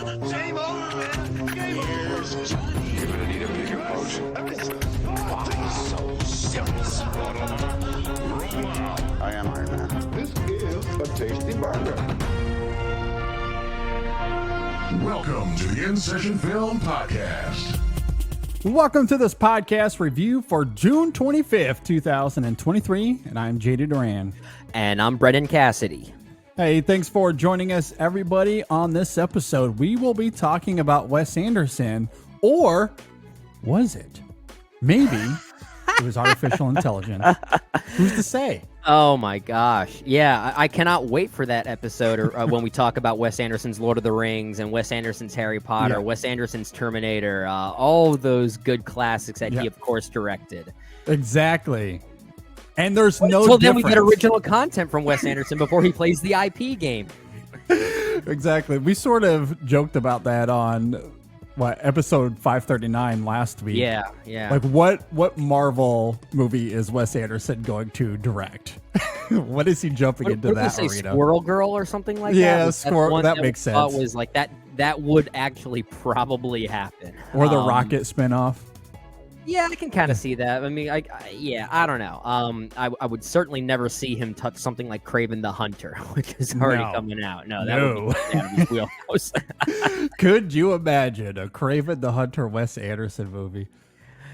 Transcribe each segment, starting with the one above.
Same old man. Game over. Johnny. You're gonna need a bigger boat. So serious. I am Iron Man. This is a tasty burger. Welcome to the In Session Film Podcast. Welcome to this podcast review for June 25th, 2023, and I'm JD Duran. And I'm Brendan Cassidy. Hey, thanks for joining us, everybody. On this episode, we will be talking about Wes Anderson, or was it? Maybe it was artificial intelligence. Who's to say? Oh my gosh. Yeah, I cannot wait for that episode or when we talk about Wes Anderson's Lord of the Rings and Wes Anderson's Harry Potter, Wes Anderson's Terminator, all those good classics that he, of course, directed. Exactly. And there's no Until difference. then we get original content from Wes Anderson before he plays the IP game. Exactly. We sort of joked about that on episode 539 last week. Yeah. Like what Marvel movie is Wes Anderson going to direct? What is he jumping into What did that they say, arena? Squirrel Girl or something like that? Yeah, Was Squirrel. one That makes sense. Was like that would actually probably happen. Or the Rocket spinoff. Yeah, I can kind of see that. I mean, I don't know. I would certainly never see him touch something like Kraven the Hunter, which is already coming out. No, that would be out of his wheelhouse. Could you imagine a Kraven the Hunter Wes Anderson movie?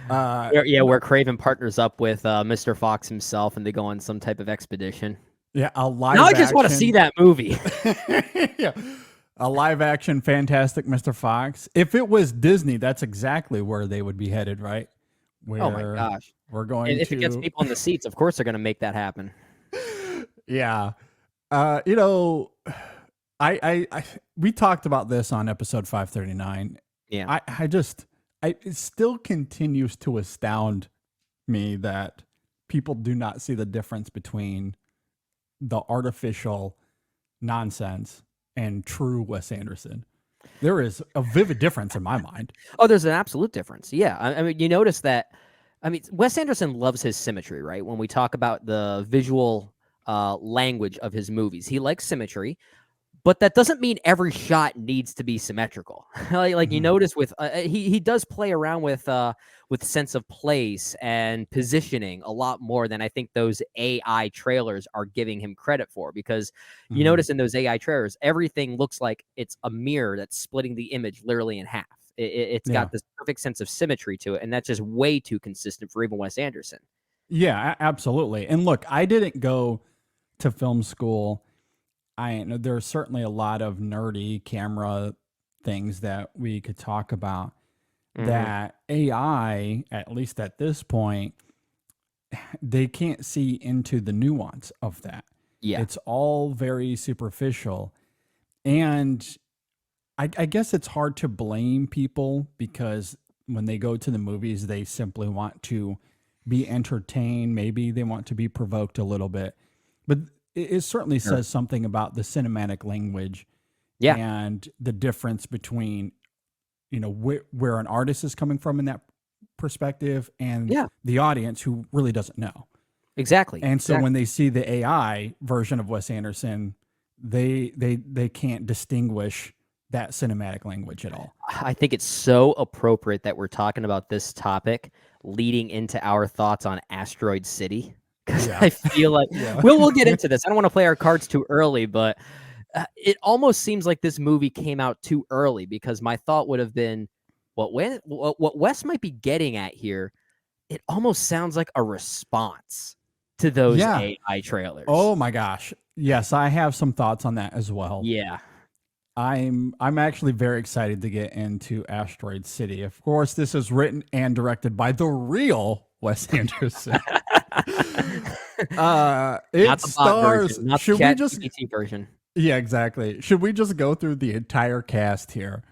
Where Kraven partners up with Mr. Fox himself, and they go on some type of expedition. Yeah, a live. Now I just want to see that movie. Yeah, a live action Fantastic Mr. Fox. If it was Disney, that's exactly where they would be headed, right? Oh my gosh, we're going. And if it gets people in the seats, of course they're going to make that happen. Yeah, we talked about this on episode 539. Yeah, it still continues to astound me that people do not see the difference between the artificial nonsense and true Wes Anderson. There is a vivid difference in my mind. Oh, there's an absolute difference. Yeah. I mean, you notice that. I mean, Wes Anderson loves his symmetry, right? When we talk about the visual language of his movies, he likes symmetry, but that doesn't mean every shot needs to be symmetrical. like you notice with he does play around with sense of place and positioning a lot more than I think those AI trailers are giving him credit for, because you notice in those AI trailers, everything looks like it's a mirror that's splitting the image literally in half. It's got this perfect sense of symmetry to it, and that's just way too consistent for even Wes Anderson. Yeah, absolutely. And look, I didn't go to film school. I know there's certainly a lot of nerdy camera things that we could talk about. That AI, at least at this point, they can't see into the nuance of that. Yeah. It's all very superficial. And I guess it's hard to blame people, because when they go to the movies, they simply want to be entertained. Maybe they want to be provoked a little bit. But it certainly says something about the cinematic language and the difference between, where an artist is coming from in that perspective and the audience who really doesn't know. Exactly. And so when they see the AI version of Wes Anderson, they can't distinguish that cinematic language at all. I think it's so appropriate that we're talking about this topic leading into our thoughts on Asteroid City. Because I feel like we'll get into this. I don't want to play our cards too early, but it almost seems like this movie came out too early, because my thought would have been, what Wes might be getting at here, it almost sounds like a response to those AI trailers. Oh my gosh. Yes, I have some thoughts on that as well. Yeah. I'm actually very excited to get into Asteroid City. Of course, this is written and directed by the real Wes Anderson. It Not the bot stars. version, not Should the we just? ChatGPT version? Yeah, exactly. Should we just go through the entire cast here?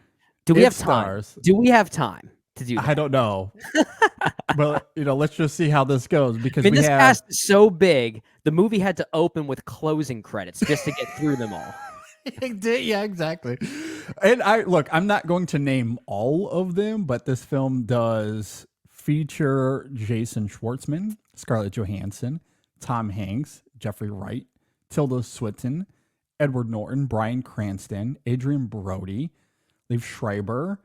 Do we It have time? stars. Do we have time to do that? I don't know. But let's just see how this goes, because this cast is so big, the movie had to open with closing credits just to get through them all. Yeah, exactly. And I'm not going to name all of them, but this film does feature Jason Schwartzman, Scarlett Johansson, Tom Hanks, Jeffrey Wright, Tilda Swinton, Edward Norton, Bryan Cranston, Adrian Brody, Liev Schreiber,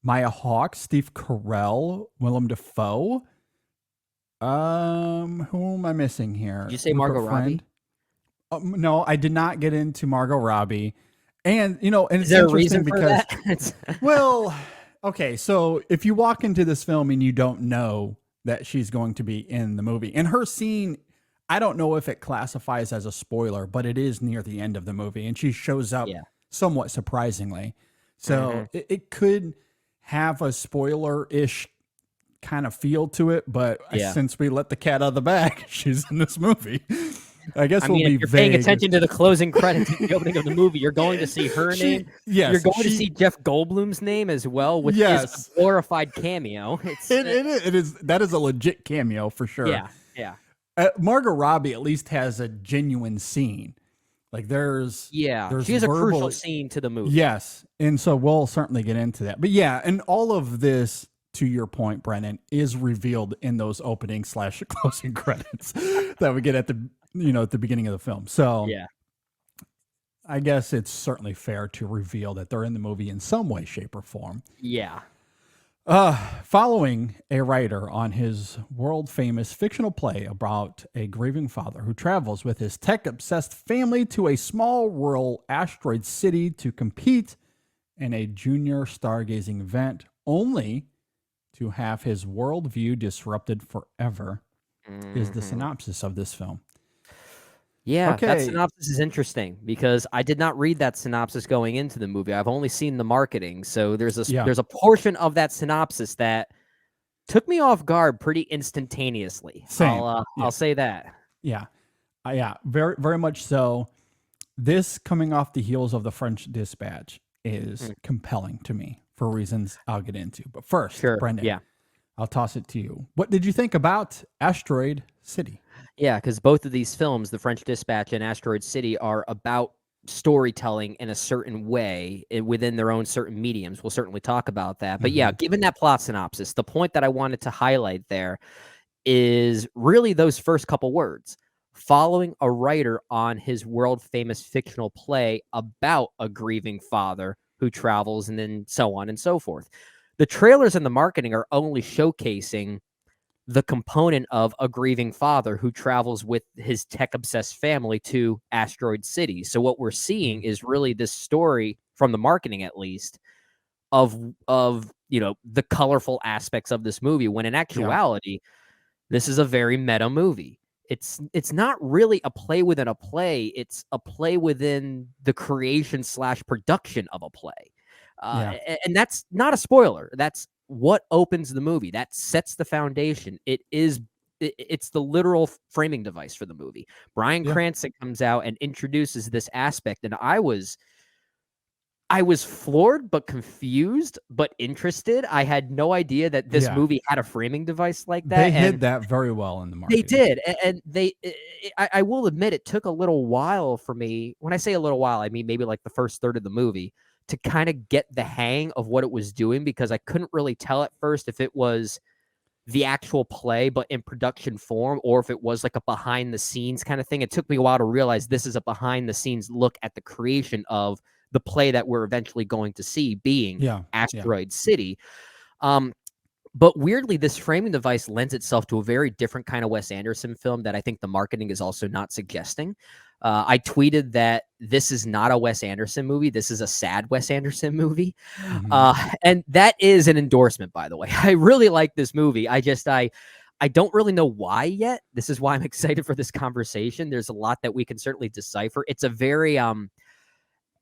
Maya Hawke, Steve Carell, Willem Dafoe. Who am I missing here? Did you say Margot Robbie? No, I did not get into Margot Robbie. And, and Is it's there a interesting reason for because, that? well, okay, so if you walk into this film and you don't know that she's going to be in the movie, and her scene, I don't know if it classifies as a spoiler, but it is near the end of the movie, and she shows up Yeah. somewhat surprisingly. So it could have a spoiler-ish kind of feel to it, but Yeah. since we let the cat out of the bag, she's in this movie. I guess I we'll mean, be if you're vague. paying attention to the closing credits at the opening of the movie, you're going to see her name. Yes, You're going to see Jeff Goldblum's name as well, which is Yes. a glorified cameo. It's it is that is a legit cameo for sure. yeah. Margot Robbie at least has a genuine scene. Like there's She has a crucial scene to the movie. Yes, and so we'll certainly get into that. But yeah, and all of this, to your point, Brennan, is revealed in those opening / closing credits that we get at the at the beginning of the film. So Yeah. I guess it's certainly fair to reveal that they're in the movie in some way, shape, or form. Yeah. Following a writer on his world-famous fictional play about a grieving father who travels with his tech-obsessed family to a small rural asteroid city to compete in a junior stargazing event, only to have his worldview disrupted forever, is the synopsis of this film. Yeah, that Okay. synopsis is interesting because I did not read that synopsis going into the movie. I've only seen the marketing, so there's a portion of that synopsis that took me off guard pretty instantaneously. Same. I'll say that. Yeah. Very, very much so. This coming off the heels of the French Dispatch is compelling to me for reasons I'll get into. But first, Sure. Brendan, Yeah. I'll toss it to you. What did you think about Asteroid City? Yeah, because both of these films, The French Dispatch and Asteroid City, are about storytelling in a certain way within their own certain mediums. We'll certainly talk about that. But yeah, given that plot synopsis, the point that I wanted to highlight there is really those first couple words. Following a writer on his world-famous fictional play about a grieving father who travels and then so on and so forth. The trailers and the marketing are only showcasing the component of a grieving father who travels with his tech-obsessed family to Asteroid City. So what we're seeing is really this story, from the marketing at least, of the colorful aspects of this movie, when in actuality, this is a very meta movie. It's not really a play within a play. It's a play within the creation / production of a play. And that's not a spoiler. That's what opens the movie. That sets the foundation. It's the literal framing device for the movie. Bryan Cranston comes out and introduces this aspect, and I was floored but confused but interested. I had no idea that this movie had a framing device like that. They hid that very well in the marketing. They did, and I will admit it took a little while for me. When I say a little while, I mean maybe like the first third of the movie to kind of get the hang of what it was doing, because I couldn't really tell at first if it was the actual play but in production form, or if it was like a behind the scenes kind of thing. It took me a while to realize this is a behind the scenes look at the creation of the play that we're eventually going to see, being Asteroid City. But weirdly, this framing device lends itself to a very different kind of Wes Anderson film that I think the marketing is also not suggesting. I tweeted that this is not a Wes Anderson movie. This is a sad Wes Anderson movie. And that is an endorsement, by the way. I really like this movie. I don't really know why yet. This is why I'm excited for this conversation. There's a lot that we can certainly decipher. It's a very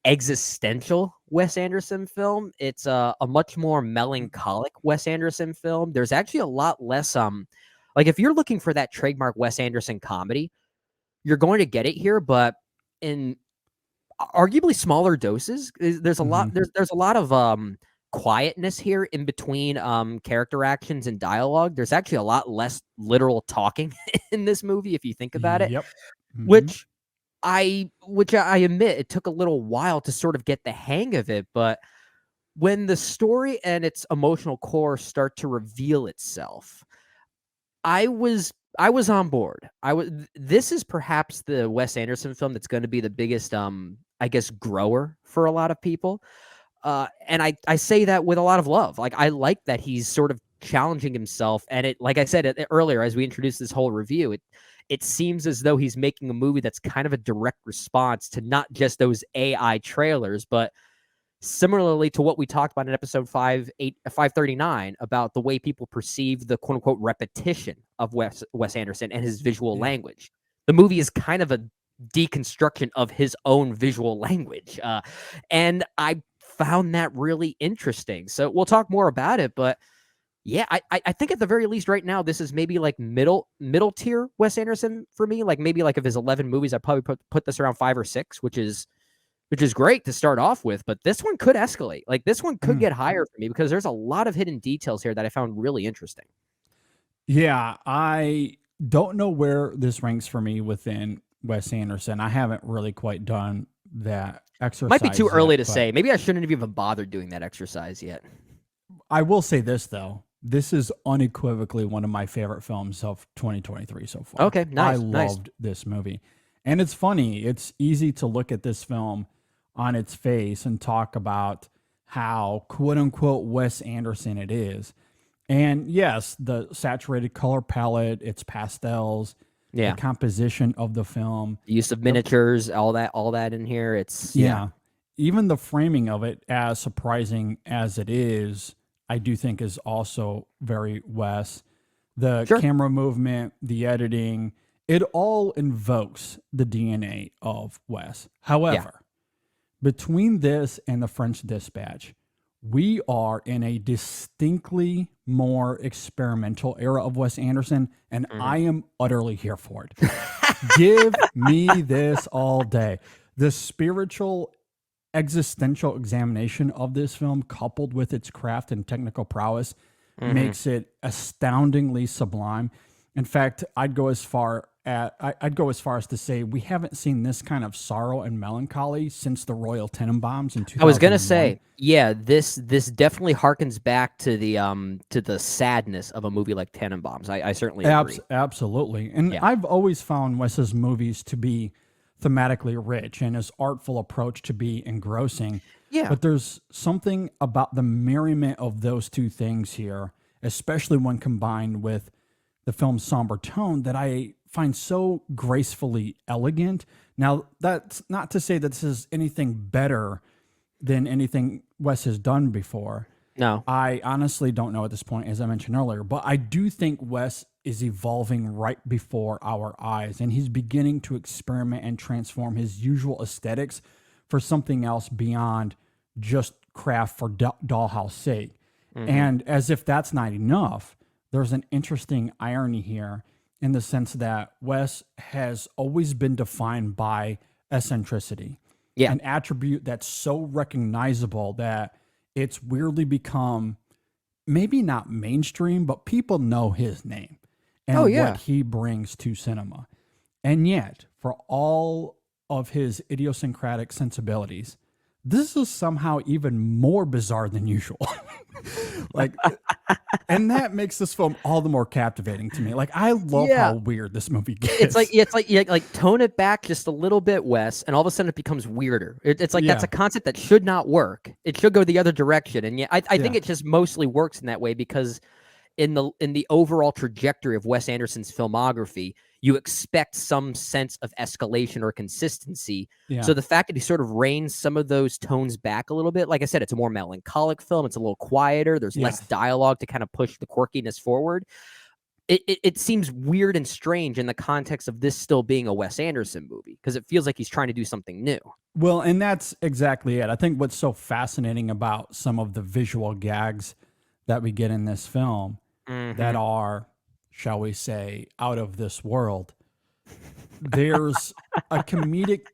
existential Wes Anderson film. It's a much more melancholic Wes Anderson film. There's actually a lot less like if you're looking for that trademark Wes Anderson comedy, you're going to get it here, but in arguably smaller doses. There's a lot there's a lot of quietness here in between character actions and dialogue. There's actually a lot less literal talking in this movie if you think about it. Which I admit it took a little while to sort of get the hang of it, but when the story and its emotional core start to reveal itself, I was on board. This is perhaps the Wes Anderson film that's going to be the biggest I guess grower for a lot of people. And I say that with a lot of love. Like, I like that he's sort of challenging himself. And it, like I said earlier, as we introduced this whole review, it seems as though he's making a movie that's kind of a direct response to not just those AI trailers, but similarly to what we talked about in episode 539 about the way people perceive the quote unquote repetition of Wes Anderson and his visual language. The movie is kind of a deconstruction of his own visual language. And I found that really interesting. So we'll talk more about it, but yeah, I think at the very least right now, this is maybe like middle tier Wes Anderson for me. Like maybe like of his 11 movies, I'd probably put this around 5 or 6, which is great to start off with, but this one could escalate. Like this one could get higher for me because there's a lot of hidden details here that I found really interesting. Yeah, I don't know where this ranks for me within Wes Anderson. I haven't really quite done that exercise. Might be too early to but say. Maybe I shouldn't have even bothered doing that exercise yet. I will say this though. This is unequivocally one of my favorite films of 2023 so far. Okay, nice. I loved this movie. And it's funny. It's easy to look at this film on its face and talk about how quote unquote Wes Anderson it is. And yes, the saturated color palette, its pastels, the composition of the film, The use of miniatures, all that in here. It's even the framing of it, as surprising as it is, I do think is also very Wes. The camera movement, the editing, it all invokes the DNA of Wes. However, between this and The French Dispatch, we are in a distinctly more experimental era of Wes Anderson, and I am utterly here for it. Give me this all day. The spiritual, existential examination of this film, coupled with its craft and technical prowess, makes it astoundingly sublime. In fact, I'd go as far as to say we haven't seen this kind of sorrow and melancholy since the Royal Tenenbaums in 2001. I was gonna say, this definitely harkens back to the sadness of a movie like Tenenbaums. I certainly agree. Absolutely. And I've always found Wes's movies to be thematically rich and his artful approach to be engrossing. Yeah. But there's something about the merriment of those two things here, especially when combined with the film's somber tone, that I find so gracefully elegant. Now, that's not to say that this is anything better than anything Wes has done before. No. I honestly don't know at this point, as I mentioned earlier, but I do think Wes is evolving right before our eyes, and he's beginning to experiment and transform his usual aesthetics for something else beyond just craft for dollhouse sake. And as if that's not enough, there's an interesting irony here in the sense that Wes has always been defined by eccentricity, an attribute that's so recognizable that it's weirdly become maybe not mainstream, but people know his name and what he brings to cinema. And yet, for all of his idiosyncratic sensibilities, this is somehow even more bizarre than usual. And that makes this film all the more captivating to me. Like, I love how weird this movie gets. It's like tone it back just a little bit, Wes, and all of a sudden it becomes weirder. It's like that's a concept that should not work. It should go the other direction. And I think it just mostly works in that way because in the overall trajectory of Wes Anderson's filmography, you expect some sense of escalation or consistency. So the fact that he sort of reins some of those tones back a little bit, like I said, it's a more melancholic film. It's a little quieter. There's less dialogue to kind of push the quirkiness forward. It seems weird and strange in the context of this still being a Wes Anderson movie because it feels like he's trying to do something new. Well, and that's exactly it. I think what's so fascinating about some of the visual gags that we get in this film that are, shall we say, out of this world, there's a comedic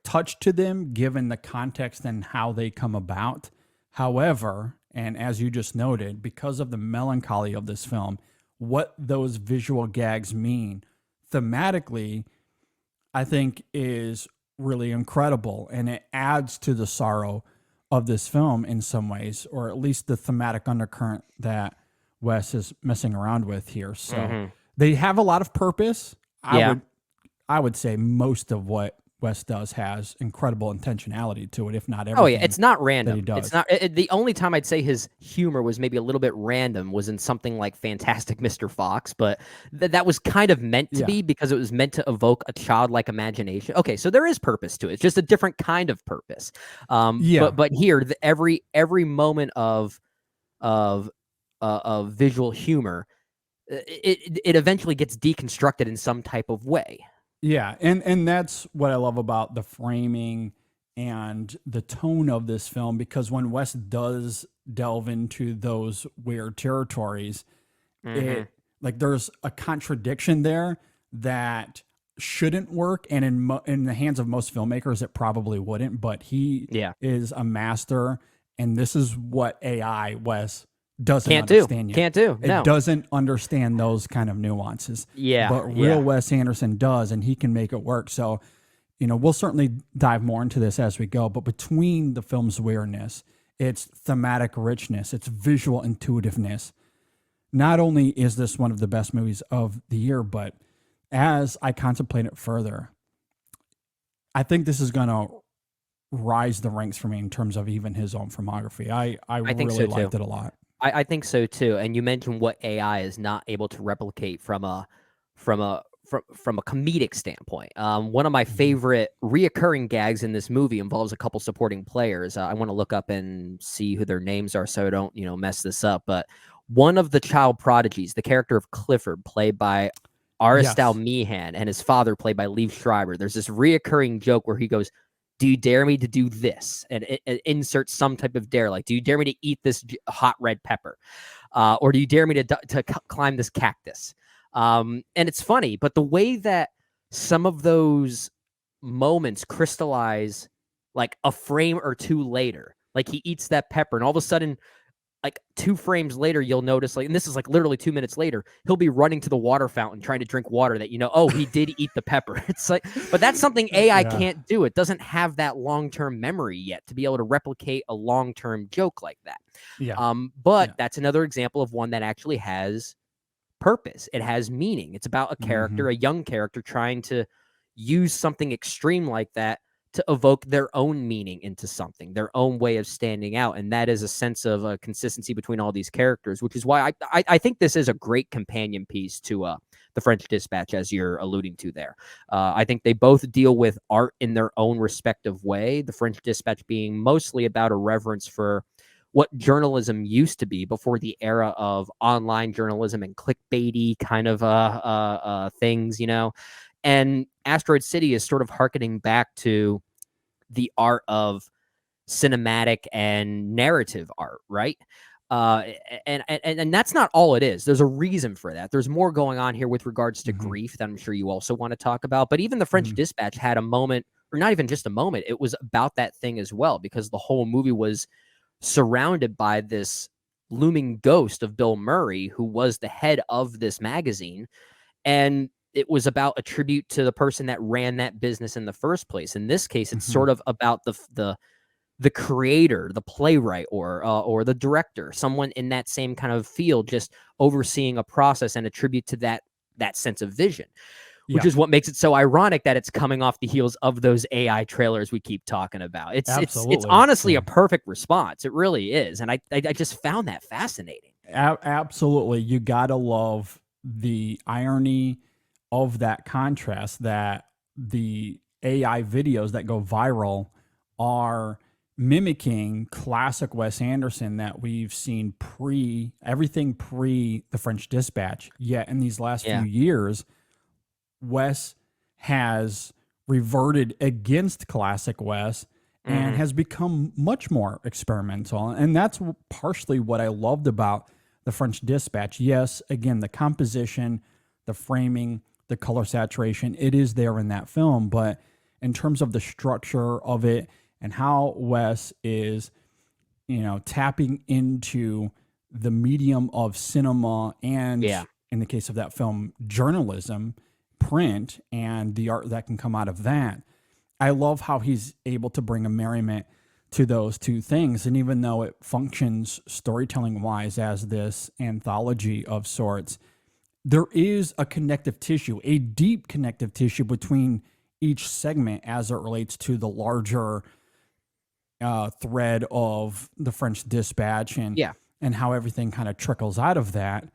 touch to them given the context and how they come about. However, and as you just noted, because of the melancholy of this film, what those visual gags mean thematically, I think is really incredible. And it adds to the sorrow of this film in some ways, or at least the thematic undercurrent that Wes is messing around with here. So they have a lot of purpose. I would say most of what Wes does has incredible intentionality to it, if not Oh yeah, everything it's not that he random. does. It's not the only time I'd say his humor was maybe a little bit random was in something like Fantastic Mr. Fox, but that was kind of meant to Yeah. be because it was meant to evoke a childlike imagination. Okay, so there is purpose to it. It's just a different kind of purpose. Yeah. But here, every moment of of visual humor, it eventually gets deconstructed in some type of way. Yeah, and that's what I love about the framing and the tone of this film, because when Wes does delve into those weird territories, Mhm. it like there's a contradiction there that shouldn't work, and in the hands of most filmmakers it probably wouldn't, but he Yeah. is a master, and this is what AI Wes doesn't Can't do. understand yet. Can't do. It No. doesn't understand those kind of nuances. Yeah. But Yeah. real Wes Anderson does, and he can make it work. So, we'll certainly dive more into this as we go. But between the film's weirdness, its thematic richness, its visual intuitiveness, not only is this one of the best movies of the year, but as I contemplate it further, I think this is going to rise the ranks for me in terms of even his own filmography. I think really so, liked too. it a lot. I think so too. And you mentioned what AI is not able to replicate from a comedic standpoint. One of my favorite reoccurring gags in this movie involves a couple supporting players. I want to look up and see who their names are so I don't mess this up. But one of the child prodigies, the character of Clifford, played by Aristal Yes. Meehan, and his father, played by Liev Schreiber. There's this reoccurring joke where he goes, "Do you dare me to do this?" And it inserts some type of dare, like, "Do you dare me to eat this hot red pepper?" Or "Do you dare me to climb this cactus?" And it's funny, but the way that some of those moments crystallize, like a frame or two later, like he eats that pepper, and all of a sudden, like 2 frames later, you'll notice, like, and this is like literally 2 minutes later, he'll be running to the water fountain trying to drink water that, oh, he did eat the pepper. It's like, but that's something AI Yeah. can't do. It doesn't have that long-term memory yet to be able to replicate a long-term joke like that. Yeah. But Yeah. that's another example of one that actually has purpose. It has meaning. It's about a character, a young character, trying to use something extreme like that to evoke their own meaning into something, their own way of standing out. And that is a sense of consistency between all these characters, which is why I think this is a great companion piece to The French Dispatch, as you're alluding to there. I think they both deal with art in their own respective way. The French Dispatch being mostly about a reverence for what journalism used to be before the era of online journalism and clickbaity kind of things, And Asteroid City is sort of hearkening back to the art of cinematic and narrative art, right? And that's not all it is. There's a reason for that. There's more going on here with regards to grief that I'm sure you also want to talk about. But even The French Dispatch had a moment, or not even just a moment, it was about that thing as well, because the whole movie was surrounded by this looming ghost of Bill Murray, who was the head of this magazine. And it was about a tribute to the person that ran that business in the first place. In this case, it's sort of about the creator, the playwright, or the director, someone in that same kind of field, just overseeing a process and a tribute to that sense of vision, which is what makes it so ironic that it's coming off the heels of those AI trailers we keep talking about. It's Absolutely. honestly Yeah. a perfect response. It really is, and I just found that fascinating. Absolutely. You gotta love the irony of that contrast, that the AI videos that go viral are mimicking classic Wes Anderson that we've seen everything pre The French Dispatch. Yet in these last Yeah. few years, Wes has reverted against classic Wes and has become much more experimental. And that's partially what I loved about The French Dispatch. Yes, again, the composition, the framing, the color saturation, it is there in that film. But in terms of the structure of it and how Wes is, tapping into the medium of cinema and, in the case of that film, journalism, print, and the art that can come out of that. I love how he's able to bring a merriment to those two things. And even though it functions storytelling wise as this anthology of sorts, there is a connective tissue, a deep connective tissue between each segment as it relates to the larger thread of the French Dispatch Yeah. and how everything kind of trickles out of that.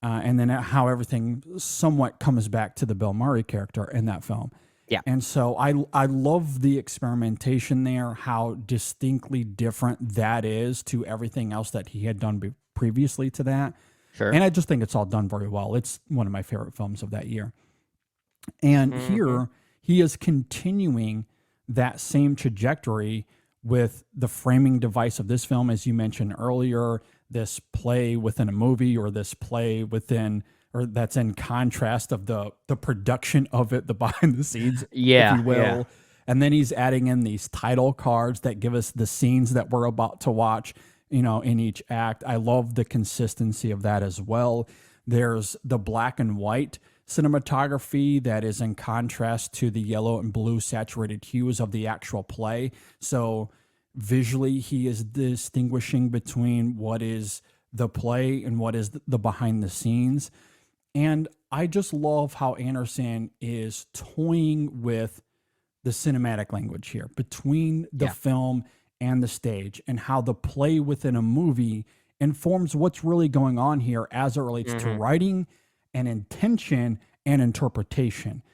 And then how everything somewhat comes back to the Bill Murray character in that film. Yeah. And so I love the experimentation there, how distinctly different that is to everything else that he had done previously to that. Sure. And I just think it's all done very well. It's one of my favorite films of that year. And here he is continuing that same trajectory with the framing device of this film, as you mentioned earlier, this play within a movie, or this play within, or that's in contrast of the production of it, the behind the scenes, Yeah, if you will. yeah. And then he's adding in these title cards that give us the scenes that we're about to watch, in each act. I love the consistency of that as well. There's the black and white cinematography that is in contrast to the yellow and blue saturated hues of the actual play. So visually, he is distinguishing between what is the play and what is the behind the scenes. And I just love how Anderson is toying with the cinematic language here between the film and the stage, and how the play within a movie informs what's really going on here as it relates to writing and intention and interpretation,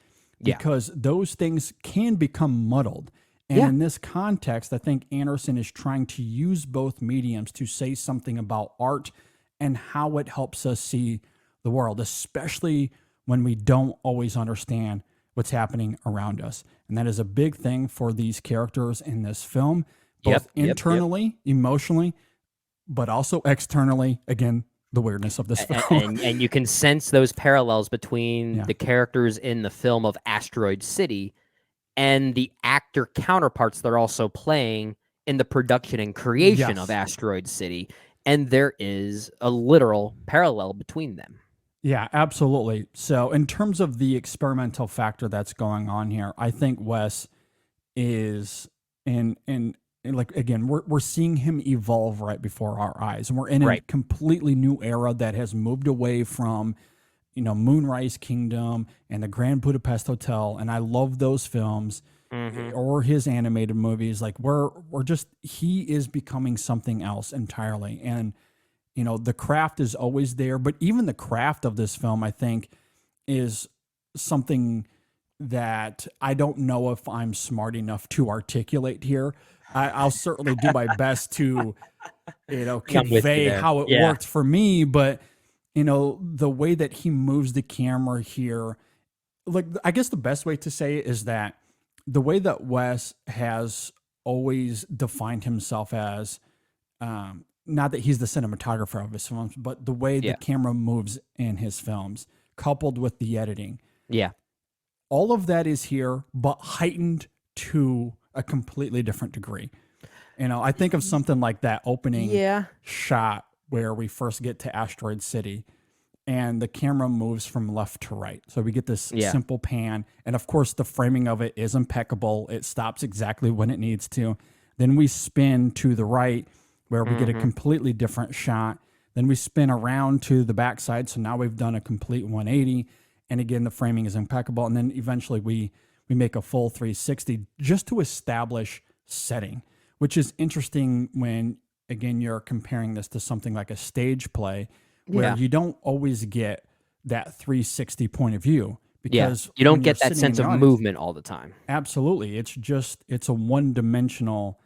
because those things can become muddled. And in this context, I think Anderson is trying to use both mediums to say something about art and how it helps us see the world, especially when we don't always understand what's happening around us. And that is a big thing for these characters in this film, both internally, emotionally, but also externally. Again, the weirdness of this film. And you can sense those parallels between the characters in the film of Asteroid City and the actor counterparts they're also playing in the production and creation of Asteroid City. And there is a literal parallel between them. Yeah, absolutely. So in terms of the experimental factor that's going on here, I think Wes is in like, again, we're seeing him evolve right before our eyes. And we're in a completely new era that has moved away from, Moonrise Kingdom and the Grand Budapest Hotel. And I love those films or his animated movies. Like he is becoming something else entirely. And, the craft is always there, but even the craft of this film, I think, is something that I don't know if I'm smart enough to articulate here. I'll certainly do my best to, convey how it worked for me. But, the way that he moves the camera here, like, I guess the best way to say it is that the way that Wes has always defined himself as, not that he's the cinematographer of his films, but the way the camera moves in his films, coupled with the editing. Yeah. All of that is here, but heightened to a completely different degree. I think of something like that opening shot where we first get to Asteroid City and the camera moves from left to right. So we get this simple pan. And of course, the framing of it is impeccable. It stops exactly when it needs to. Then we spin to the right where we get a completely different shot. Then we spin around to the backside. So now we've done a complete 180. And again, the framing is impeccable. And then eventually we make a full 360 just to establish setting, which is interesting when, again, you're comparing this to something like a stage play where you don't always get that 360 point of view, because you don't get that sense of movement all the time. Absolutely. It's a one-dimensional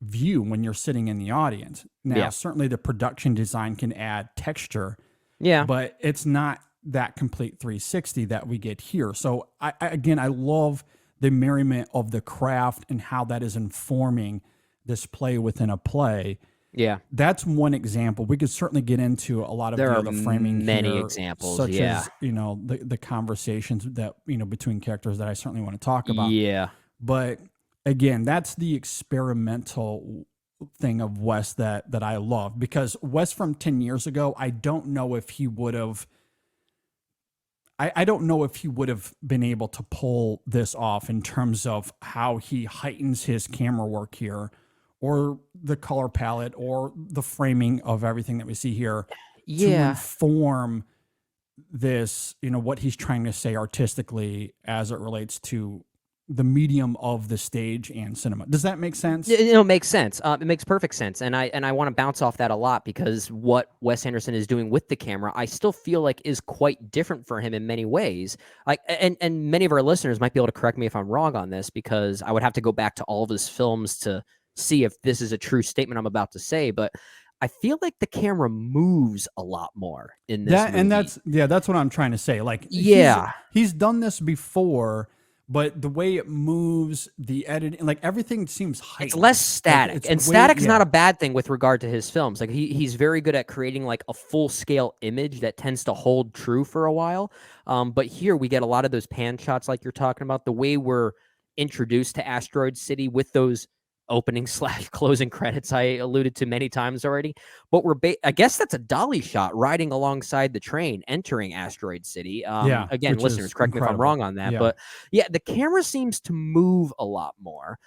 view when you're sitting in the audience. Now, certainly the production design can add texture, but it's not that complete 360 that we get here. So I love the merriment of the craft and how that is informing this play within a play. Yeah. That's one example. We could certainly get into a lot of the other framing many here, examples, such as, the conversations that, between characters that I certainly want to talk about. Yeah. But again, that's the experimental thing of Wes that I love, because Wes from 10 years ago, I don't know if he would have been able to pull this off in terms of how he heightens his camera work here, or the color palette, or the framing of everything that we see here to inform this, what he's trying to say artistically as it relates to the medium of the stage and cinema. Does that make sense? It makes sense. It makes perfect sense, and I want to bounce off that a lot because what Wes Anderson is doing with the camera, I still feel like is quite different for him in many ways. Like, and many of our listeners might be able to correct me if I'm wrong on this because I would have to go back to all of his films to see if this is a true statement I'm about to say, but I feel like the camera moves a lot more in this movie. And that's what I'm trying to say. Like, he's done this before, but the way it moves, the editing, like everything seems heightened. It's less static, and static's not a bad thing with regard to his films. Like he's very good at creating like a full scale image that tends to hold true for a while. But here we get a lot of those pan shots, like you're talking about. The way we're introduced to Asteroid City with those opening / closing credits I alluded to many times already, but I guess that's a dolly shot riding alongside the train entering Asteroid City. Again, listeners, correct me if I'm wrong on that, but yeah, the camera seems to move a lot more.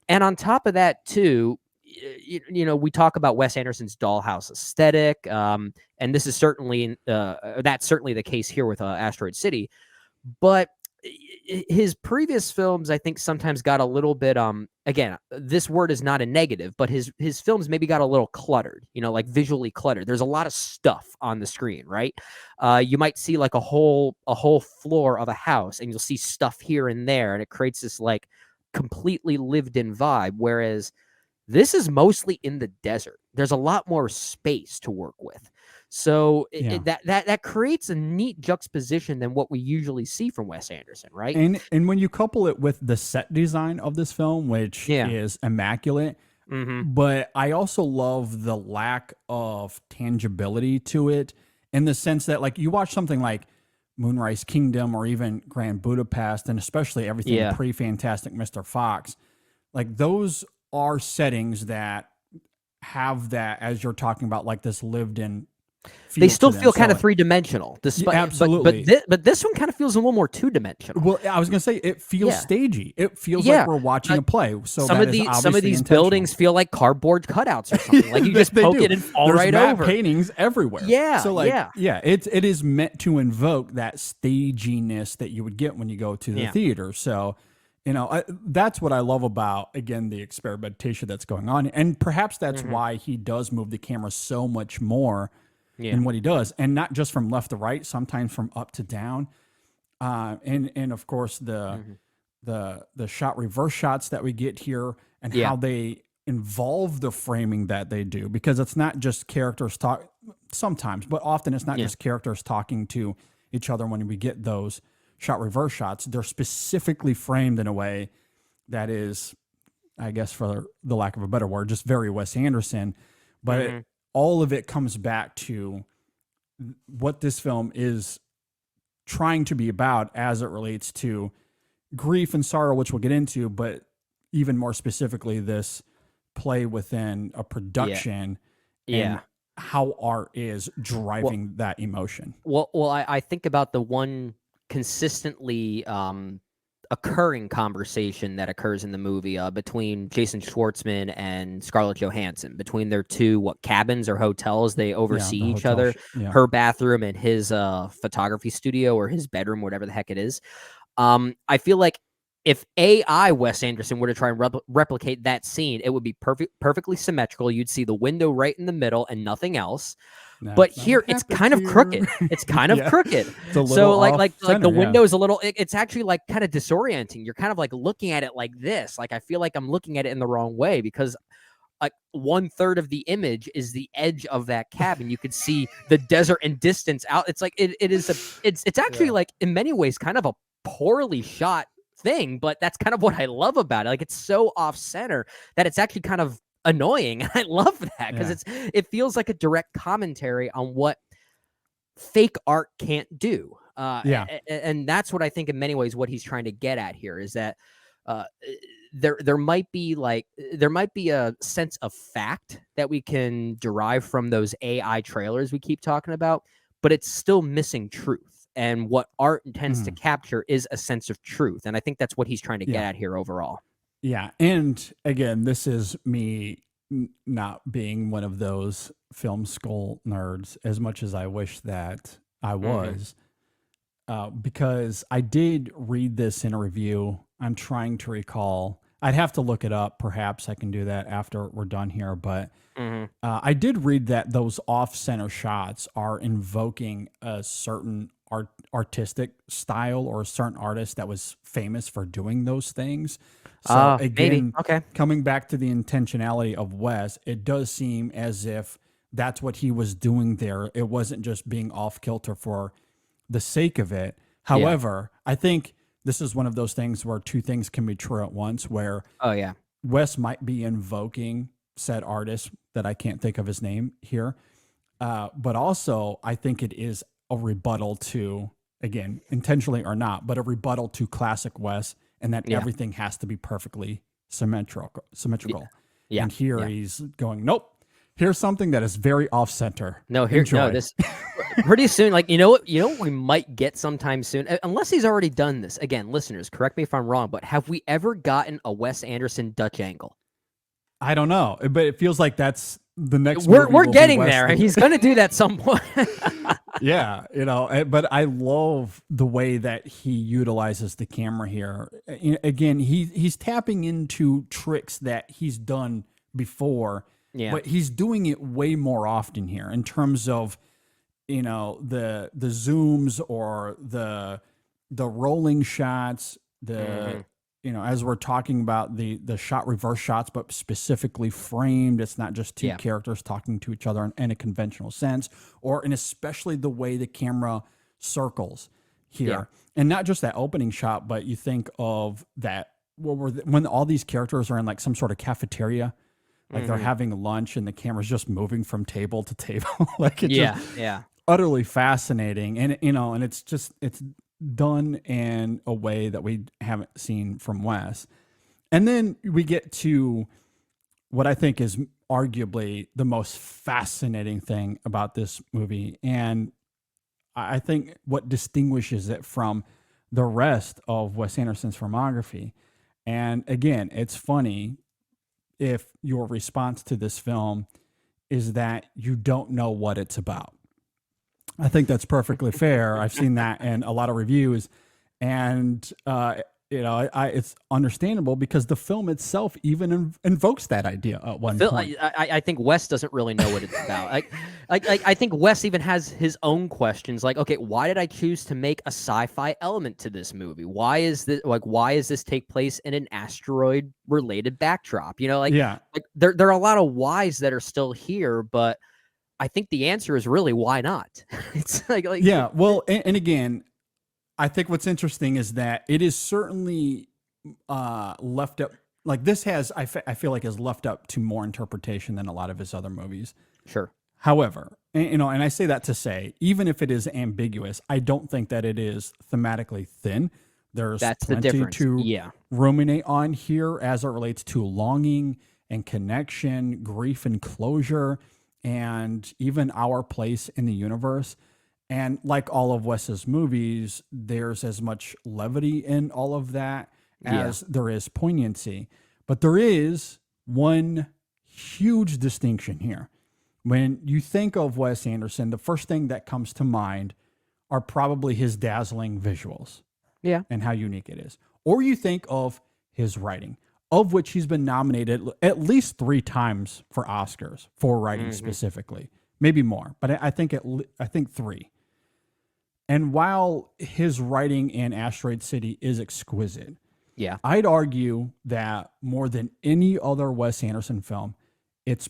And on top of that too, you know, we talk about Wes Anderson's dollhouse aesthetic, and this is certainly that's certainly the case here with Asteroid City, but his previous films, I think, sometimes got a little bit again, this word is not a negative, but his films maybe got a little cluttered, you know, like visually cluttered. There's a lot of stuff on the screen, right? You might see like a whole floor of a house and you'll see stuff here and there, and it creates this like completely lived in vibe, whereas this is mostly in the desert. There's a lot more space to work with. So that creates a neat juxtaposition than what we usually see from Wes Anderson, right? And when you couple it with the set design of this film, which is immaculate, but I also love the lack of tangibility to it in the sense that, like, you watch something like Moonrise Kingdom or even Grand Budapest, and especially everything pre-Fantastic Mr. Fox, like those are settings that have that, as you're talking about, like this lived-in feel. They still feel kind of three-dimensional, despite absolutely. But this one kind of feels a little more two-dimensional. Well, I was gonna say it feels stagey. It feels like we're watching a play. So some of these buildings feel like cardboard cutouts or something. Like you just poke it and fall right over. Paintings everywhere. Yeah. So like it is meant to invoke that staginess that you would get when you go to the theater. So, you know, that's what I love about, again, the experimentation that's going on. And perhaps that's why he does move the camera so much more in what he does. And not just from left to right, sometimes from up to down. And of course, the shot reverse shots that we get here and how they involve the framing that they do. Because it's not just characters talk sometimes, but often it's not just characters talking to each other when we get those shot reverse shots. They're specifically framed in a way that is, I guess, for the lack of a better word, just very Wes Anderson. But all of it comes back to what this film is trying to be about as it relates to grief and sorrow, which we'll get into, but even more specifically, this play within a production and how art is driving that emotion. Well, I think about the one consistently occurring conversation that occurs in the movie between Jason Schwartzman and Scarlett Johansson, between their two cabins or hotels they oversee each other, her bathroom and his photography studio or his bedroom, whatever the heck it is. I feel like if AI Wes Anderson were to try and replicate that scene, it would be perfectly symmetrical. You'd see the window right in the middle and nothing else. But here it's kind of crooked. It's kind of crooked. So like the window is a little, it's actually like kind of disorienting. You're kind of like looking at it like this. Like I feel like I'm looking at it in the wrong way because like 1/3 of the image is the edge of that cabin. You could see the desert and distance out. It's like it's actually like in many ways kind of a poorly shot thing, but that's kind of what I love about it. Like it's so off center that it's actually kind of annoying. I love that because it feels like a direct commentary on what fake art can't do. And that's what I think in many ways what he's trying to get at here is that there might be a sense of fact that we can derive from those AI trailers we keep talking about, but it's still missing truth. And what art tends to capture is a sense of truth. And I think that's what he's trying to get at here overall. Yeah. And again, this is me not being one of those film school nerds as much as I wish that I was. because I did read this in a review. I'm trying to recall. I'd have to look it up. Perhaps I can do that after we're done here. But I did read that those off-center shots are invoking a certain artistic style or a certain artist that was famous for doing those things. So again, maybe. Okay. coming back to the intentionality of Wes, it does seem as if that's what he was doing there. It wasn't just being off kilter for the sake of it. However, I think this is one of those things where two things can be true at once, where Oh yeah. Wes might be invoking said artist that I can't think of his name here. But also I think it is a rebuttal to, again, intentionally or not, but a rebuttal to classic Wes, and that everything has to be perfectly symmetrical. Yeah. And here he's going, nope, here's something that is very off center. No, this pretty soon, like, you know what we might get sometime soon, unless he's already done this. Again, listeners, correct me if I'm wrong, but have we ever gotten a Wes Anderson Dutch angle? I don't know, but it feels like that's the next. We're getting there. He's going to do that some point. Yeah, but I love the way that he utilizes the camera here. Again, he's tapping into tricks that he's done before, but he's doing it way more often here in terms of, the zooms or the rolling shots, as we're talking about the shot reverse shots, but specifically framed. It's not just two characters talking to each other in a conventional sense, and especially the way the camera circles here. And not just that opening shot, but you think of that when all these characters are in like some sort of cafeteria, like they're having lunch and the camera's just moving from table to table. Like it's just utterly fascinating. And, and it's done in a way that we haven't seen from Wes. And then we get to what I think is arguably the most fascinating thing about this movie. And I think what distinguishes it from the rest of Wes Anderson's filmography. And again, it's funny if your response to this film is that you don't know what it's about. I think that's perfectly fair. I've seen that in a lot of reviews, and it's understandable because the film itself even invokes that idea at one point. I think Wes doesn't really know what it's about. I think Wes even has his own questions. Like, okay, why did I choose to make a sci-fi element to this movie? Why is this take place in an asteroid-related backdrop? There are a lot of whys that are still here, but I think the answer is really why not? It's well, and again, I think what's interesting is that it is certainly left up. Like this I feel like is left up to more interpretation than a lot of his other movies. Sure. However, and I say that to say, even if it is ambiguous, I don't think that it is thematically thin. There's plenty to ruminate on here as it relates to longing and connection, grief and closure, and even our place in the universe. And like all of Wes's movies, there's as much levity in all of that as there is poignancy. But there is one huge distinction here. When you think of Wes Anderson, the first thing that comes to mind are probably his dazzling visuals. Yeah. And how unique it is. Or you think of his writing, of which he's been nominated at least 3 times for Oscars for writing specifically, maybe more, but I think 3. And while his writing in Asteroid City is exquisite, I'd argue that more than any other Wes Anderson film, it's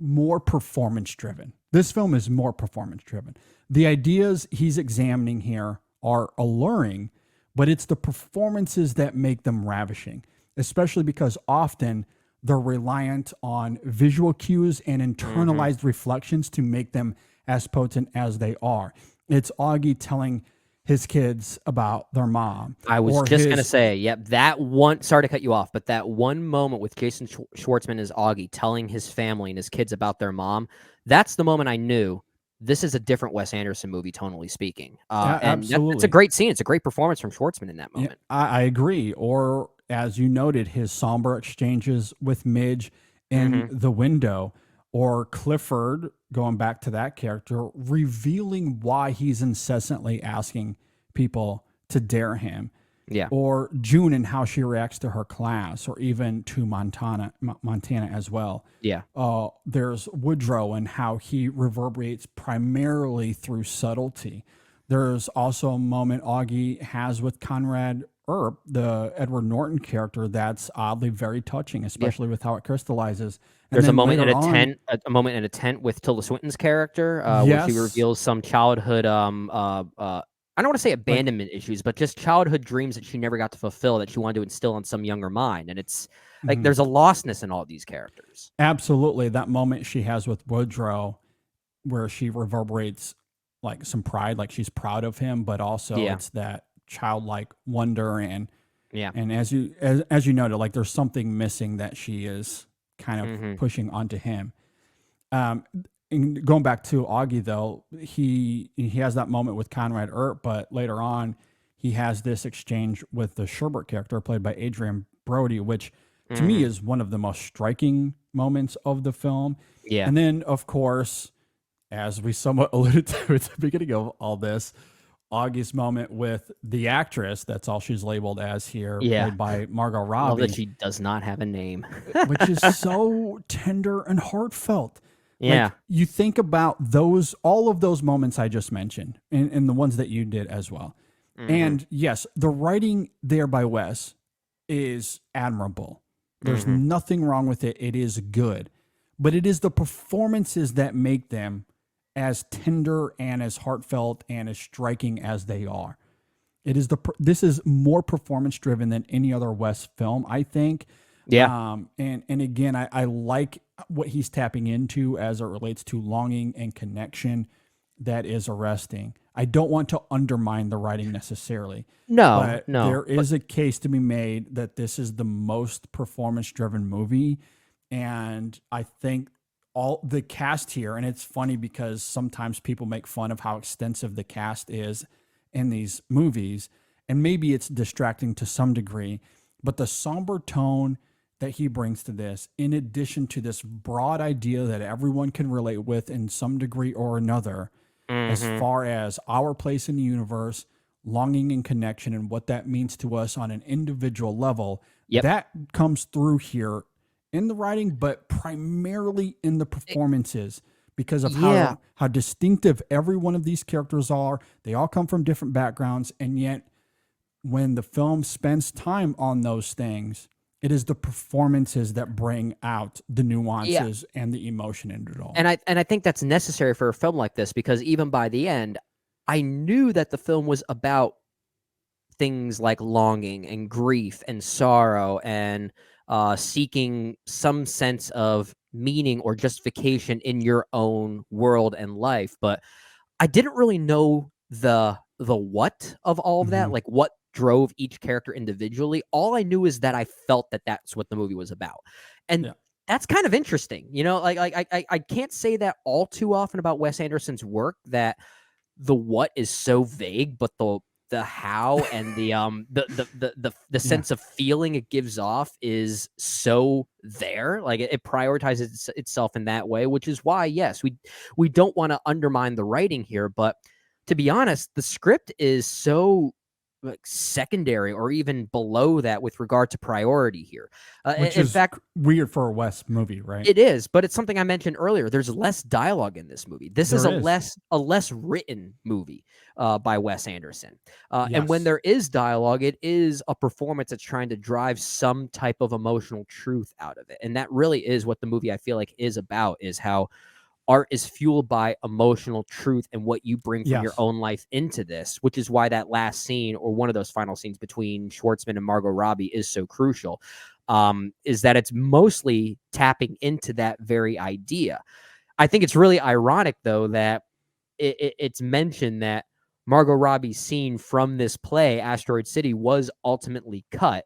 more performance driven. This film is more performance driven. The ideas he's examining here are alluring, but it's the performances that make them ravishing, especially because often they're reliant on visual cues and internalized reflections to make them as potent as they are. It's Augie telling his kids about their mom. I was just going to say, that one, sorry to cut you off, but that one moment with Jason Schwartzman as Augie telling his family and his kids about their mom, that's the moment I knew this is a different Wes Anderson movie, tonally speaking. Absolutely. It's a great scene. It's a great performance from Schwartzman in that moment. Yeah, I agree. Or as you noted, his somber exchanges with Midge in the window, or Clifford, going back to that character, revealing why he's incessantly asking people to dare him. Yeah. Or June and how she reacts to her class, or even to Montana as well. Yeah. There's Woodrow and how he reverberates primarily through subtlety. There's also a moment Augie has with Conrad Earp, the Edward Norton character, that's oddly very touching, especially with how it crystallizes. And There's a then moment in later a on- tent, a moment in a tent with Tilda Swinton's character, where she Yes. reveals some childhood, I don't want to say abandonment issues, but just childhood dreams that she never got to fulfill that she wanted to instill in some younger mind. And it's like there's a lostness in all these characters. Absolutely. That moment she has with Woodrow where she reverberates like some pride, like she's proud of him, but also it's that childlike wonder and as you noted, like there's something missing that she is kind of pushing onto him. And going back to Augie though, he has that moment with Conrad Earp, but later on he has this exchange with the Sherbert character played by Adrian Brody, which to me is one of the most striking moments of the film. Yeah. And then of course, as we somewhat alluded to at the beginning of all this, Augie's moment with the actress, that's all she's labeled as here, played by Margot Robbie. I love that she does not have a name. Which is so tender and heartfelt. Yeah. Like, you think about all of those moments I just mentioned, and the ones that you did as well. And yes, the writing there by Wes is admirable. There's nothing wrong with it. It is good. But it is the performances that make them as tender and as heartfelt and as striking as they are. This is more performance driven than any other Wes film, I think. Yeah. And again, I like what he's tapping into as it relates to longing and connection that is arresting. I don't want to undermine the writing necessarily. No. There is a case to be made that this is the most performance driven movie. And I think all the cast here, and it's funny because sometimes people make fun of how extensive the cast is in these movies, and maybe it's distracting to some degree, but the somber tone that he brings to this, in addition to this broad idea that everyone can relate with in some degree or another, as far as our place in the universe, longing and connection, and what that means to us on an individual level, that comes through here in the writing, but primarily in the performances because of how distinctive every one of these characters are. They all come from different backgrounds, and yet when the film spends time on those things, it is the performances that bring out the nuances and the emotion in it all. And I think that's necessary for a film like this, because even by the end, I knew that the film was about things like longing and grief and sorrow and seeking some sense of meaning or justification in your own world and life. But I didn't really know the what of all of that, like what drove each character individually. All I knew is that I felt that that's what the movie was about. And that's kind of interesting. You know, like I can't say that all too often about Wes Anderson's work, that the what is so vague, but the how and the sense of feeling it gives off is so there. Like it prioritizes itself in that way, which is why, yes, we don't want to undermine the writing here, but to be honest, the script is so like secondary or even below that with regard to priority here. Which in is fact, weird for a Wes movie, right? it is, but it's something I mentioned earlier. There's less dialogue in this movie. This is a less written movie by Wes Anderson. And when there is dialogue, it is a performance that's trying to drive some type of emotional truth out of it. And that really is what the movie, I feel like, is about, is how art is fueled by emotional truth and what you bring from your own life into this, which is why that last scene, or one of those final scenes between Schwartzman and Margot Robbie, is so crucial. Is that it's mostly tapping into that very idea. I think it's really ironic, though, that it's mentioned that Margot Robbie's scene from this play, Asteroid City, was ultimately cut.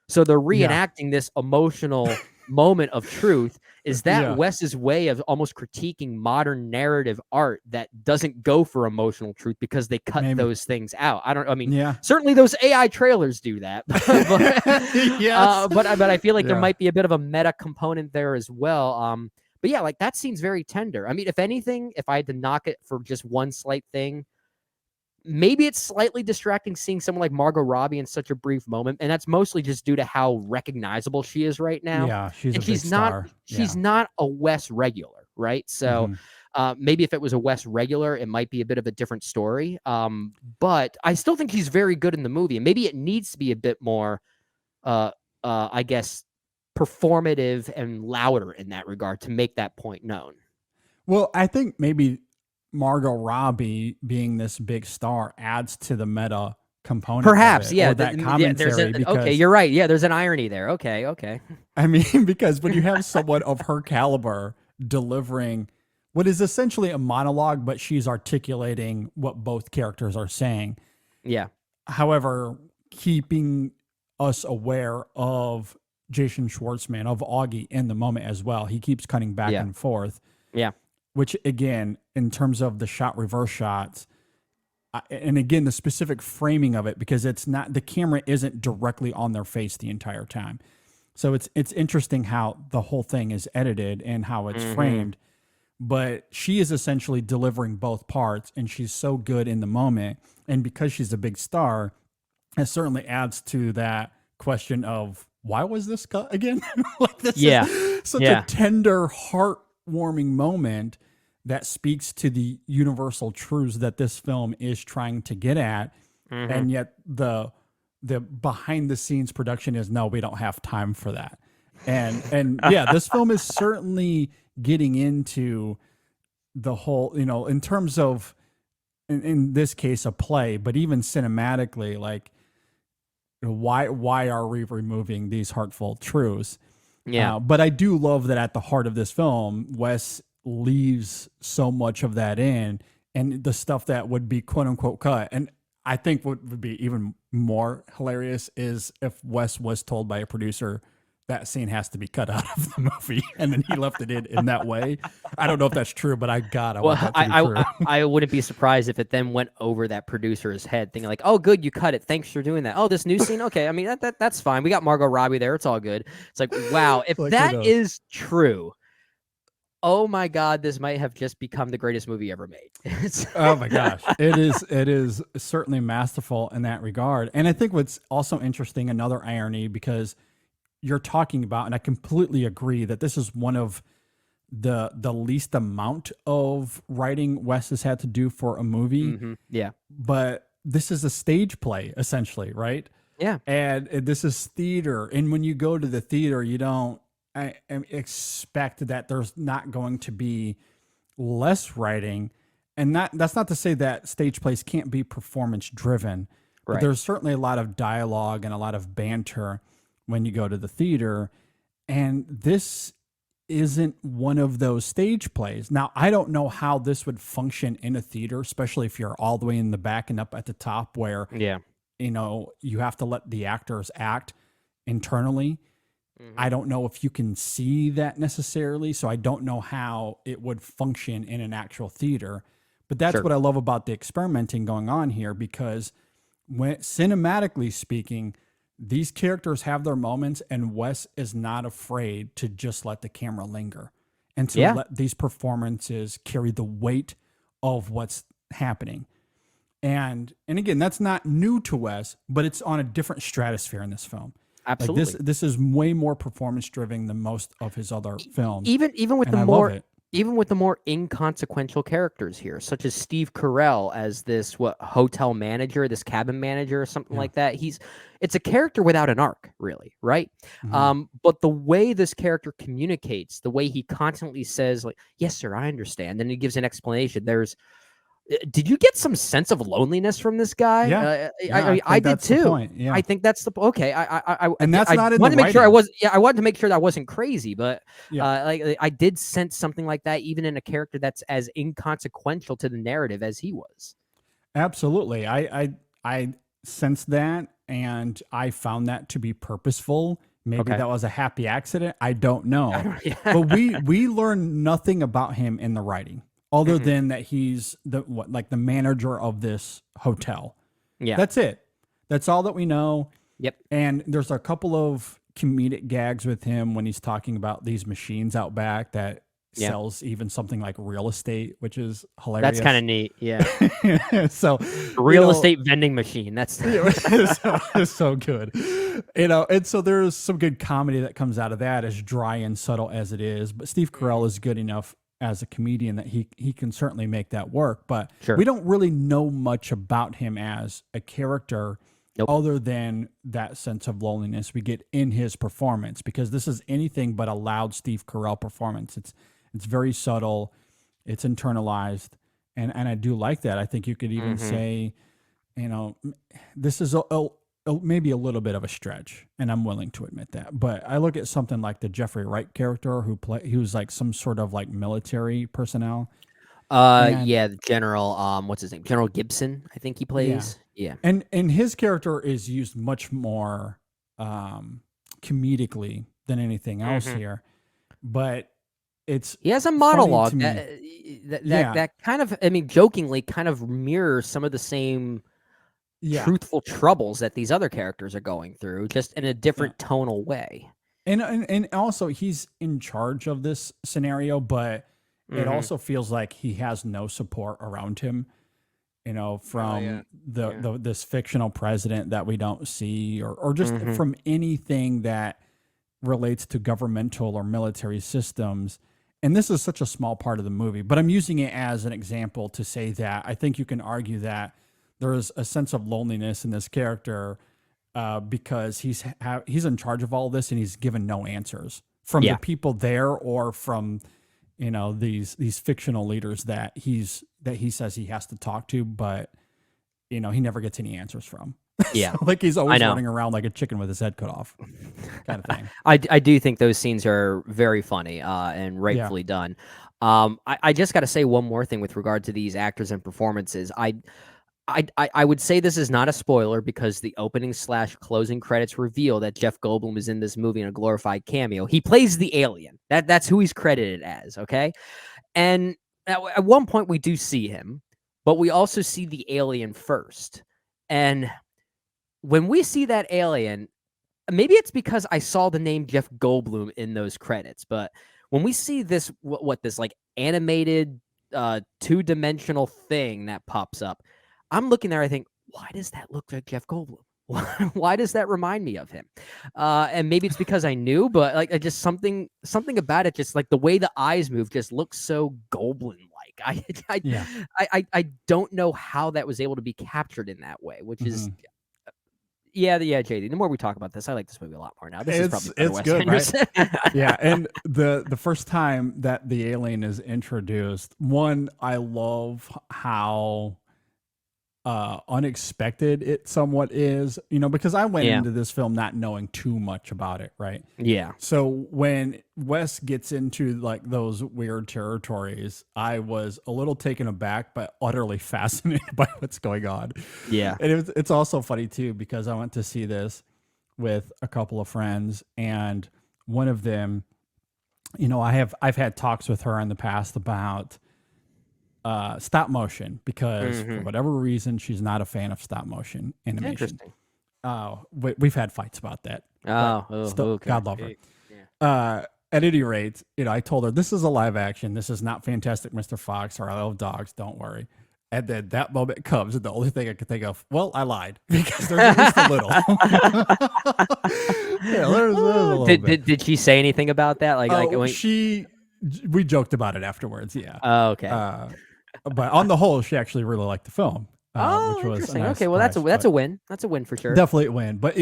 So they're reenacting this emotional moment of truth. Is that Wes's way of almost critiquing modern narrative art that doesn't go for emotional truth because they cut those things out? I mean, certainly those AI trailers do that, but I feel like there might be a bit of a meta component there as well. But yeah, like that scene's very tender. I mean, if anything, if I had to knock it for just one slight thing, maybe it's slightly distracting seeing someone like Margot Robbie in such a brief moment, and that's mostly just due to how recognizable she is right now. Yeah, she's And a big star. she's not a Wes regular, right? So maybe if it was a Wes regular, it might be a bit of a different story. But I still think he's very good in the movie, and maybe it needs to be a bit more, I guess, performative and louder in that regard to make that point known. Well, I think maybe Margot Robbie being this big star adds to the meta component. Perhaps, of it, yeah. or that commentary. Okay, you're right. Yeah, there's an irony there. Okay. I mean, because when you have someone of her caliber delivering what is essentially a monologue, but she's articulating what both characters are saying. Yeah. However, keeping us aware of Jason Schwartzman, of Augie in the moment as well. He keeps cutting back and forth. Yeah. Which, again, in terms of the shot reverse shots, and again, the specific framing of it, because it's not, the camera isn't directly on their face the entire time. So it's interesting how the whole thing is edited and how it's framed. But she is essentially delivering both parts, and she's so good in the moment. And because she's a big star, it certainly adds to that question of, why was this cut again? Like, this is such a tender, heartwarming moment that speaks to the universal truths that this film is trying to get at. And yet the behind the scenes production is, no, we don't have time for that. And yeah, this film is certainly getting into the whole, in terms of, in this case, a play, but even cinematically, like, why are we removing these heartfelt truths? Yeah. But I do love that at the heart of this film, Wes leaves so much of that in, and the stuff that would be quote unquote cut. And I think what would be even more hilarious is if Wes was told by a producer that scene has to be cut out of the movie, and then he left it in that way. I don't know if that's true, but I want that to be true. I wouldn't be surprised if it then went over that producer's head, thinking like, "Oh, good, you cut it. Thanks for doing that. Oh, this new scene, okay. I mean, that's fine. We got Margot Robbie there. It's all good." It's like, wow, if Like, that is true, oh my God, this might have just become the greatest movie ever made. Oh my gosh, it is certainly masterful in that regard. And I think what's also interesting, another irony, because you're talking about, and I completely agree that this is one of the least amount of writing Wes has had to do for a movie. Yeah. But this is a stage play, essentially, right? Yeah. And this is theater. And when you go to the theater, you don't expect that there's not going to be less writing. And that's not to say that stage plays can't be performance driven. But Right. there's certainly a lot of dialogue and a lot of banter when you go to the theater. And this isn't one of those stage plays. Now, I don't know how this would function in a theater, especially if you're all the way in the back and up at the top where, you have to let the actors act internally. I don't know if you can see that necessarily. So I don't know how it would function in an actual theater. But that's what I love about the experimenting going on here, because when cinematically speaking, these characters have their moments, and Wes is not afraid to just let the camera linger and to let these performances carry the weight of what's happening. And again, that's not new to Wes, but it's on a different stratosphere in this film. Absolutely. Like this is way more performance driven than most of his other films. Even with and the I more love it. even with the more inconsequential characters here, such as Steve Carell as this hotel manager, this cabin manager or something like that. It's a character without an arc, really, right? But the way this character communicates, the way he constantly says, like, "Yes, sir, I understand," then he gives an explanation. Did you get some sense of loneliness from this guy? Yeah. I did too. Point. Yeah. I think that's the okay. And that's not in the wanted to make sure I writing. was. Yeah, I wanted to make sure that I wasn't crazy, but Yeah. I did sense something like that, even in a character that's as inconsequential to the narrative as he was. Absolutely. I sensed that, and I found that to be purposeful. Maybe that was a happy accident. I don't know. But we learn nothing about him in the writing, other than that he's the manager of this hotel. Yeah. That's it. That's all that we know. Yep. And there's a couple of comedic gags with him when he's talking about these machines out back that sells even something like real estate, which is hilarious. That's kind of neat. Yeah. So Real estate vending machine. That's it's so good. And so there's some good comedy that comes out of that, as dry and subtle as it is. But Steve Carell is good enough as a comedian that he can certainly make that work. But Sure. we don't really know much about him as a character. Nope. Other than that sense of loneliness we get in his performance, because this is anything but a loud Steve Carell performance. It's very subtle, it's internalized, and I do like that. I think you could even say, this is maybe a little bit of a stretch, and I'm willing to admit that. But I look at something like the Jeffrey Wright character, he was like some sort of like military personnel. The general, what's his name? General Gibson, I think he plays. Yeah. And his character is used much more comedically than anything else here. But he has a monologue to that kind of, I mean, jokingly kind of mirrors some of the same truthful troubles that these other characters are going through, just in a different tonal way. And also he's in charge of this scenario, but it also feels like he has no support around him, from this fictional president that we don't see, or just from anything that relates to governmental or military systems. And this is such a small part of the movie, but I'm using it as an example to say that I think you can argue that there is a sense of loneliness in this character because he's in charge of all this, and he's given no answers from the people there, or from these fictional leaders that he says he has to talk to, but he never gets any answers from. Yeah. So, like, he's always running around like a chicken with his head cut off, kind of thing. I do think those scenes are very funny and rightfully done. I just got to say one more thing with regard to these actors and performances. I would say this is not a spoiler, because the opening/closing credits reveal that Jeff Goldblum is in this movie in a glorified cameo. He plays the alien. That's who he's credited as, okay? And at one point we do see him, but we also see the alien first. And when we see that alien, maybe it's because I saw the name Jeff Goldblum in those credits, but when we see this, this like animated two-dimensional thing that pops up, I'm looking there, I think, why does that look like Jeff Goldblum? Why does that remind me of him? And maybe it's because I knew, but like I just something about it, just like the way the eyes move, just looks so Goldblum-like. I don't know how that was able to be captured in that way, which is. Yeah, JD. The more we talk about this, I like this movie a lot more now. This is probably Wes Anderson. Right? Yeah, and the first time that the alien is introduced, I love how unexpected it somewhat is, because I went into this film not knowing too much about it, right? Yeah. So when Wes gets into like those weird territories, I was a little taken aback, but utterly fascinated by what's going on. Yeah. And it's also funny too, because I went to see this with a couple of friends, and one of them, I've had talks with her in the past about stop motion, because for whatever reason she's not a fan of stop motion animation. Interesting. We've had fights about that. Okay. God love her. At any rate, I told her this is a live action. This is not Fantastic Mr. Fox or I Love Dogs. Don't worry. And then that moment comes, and the only thing I could think of, well, I lied, because there's at least a little. There's a little bit. Did she say anything about that? We joked about it afterwards. Yeah. Oh, okay. But on the whole, she actually really liked the film. Which was interesting. Nice okay, well, that's a win. That's a win for sure. Definitely a win. But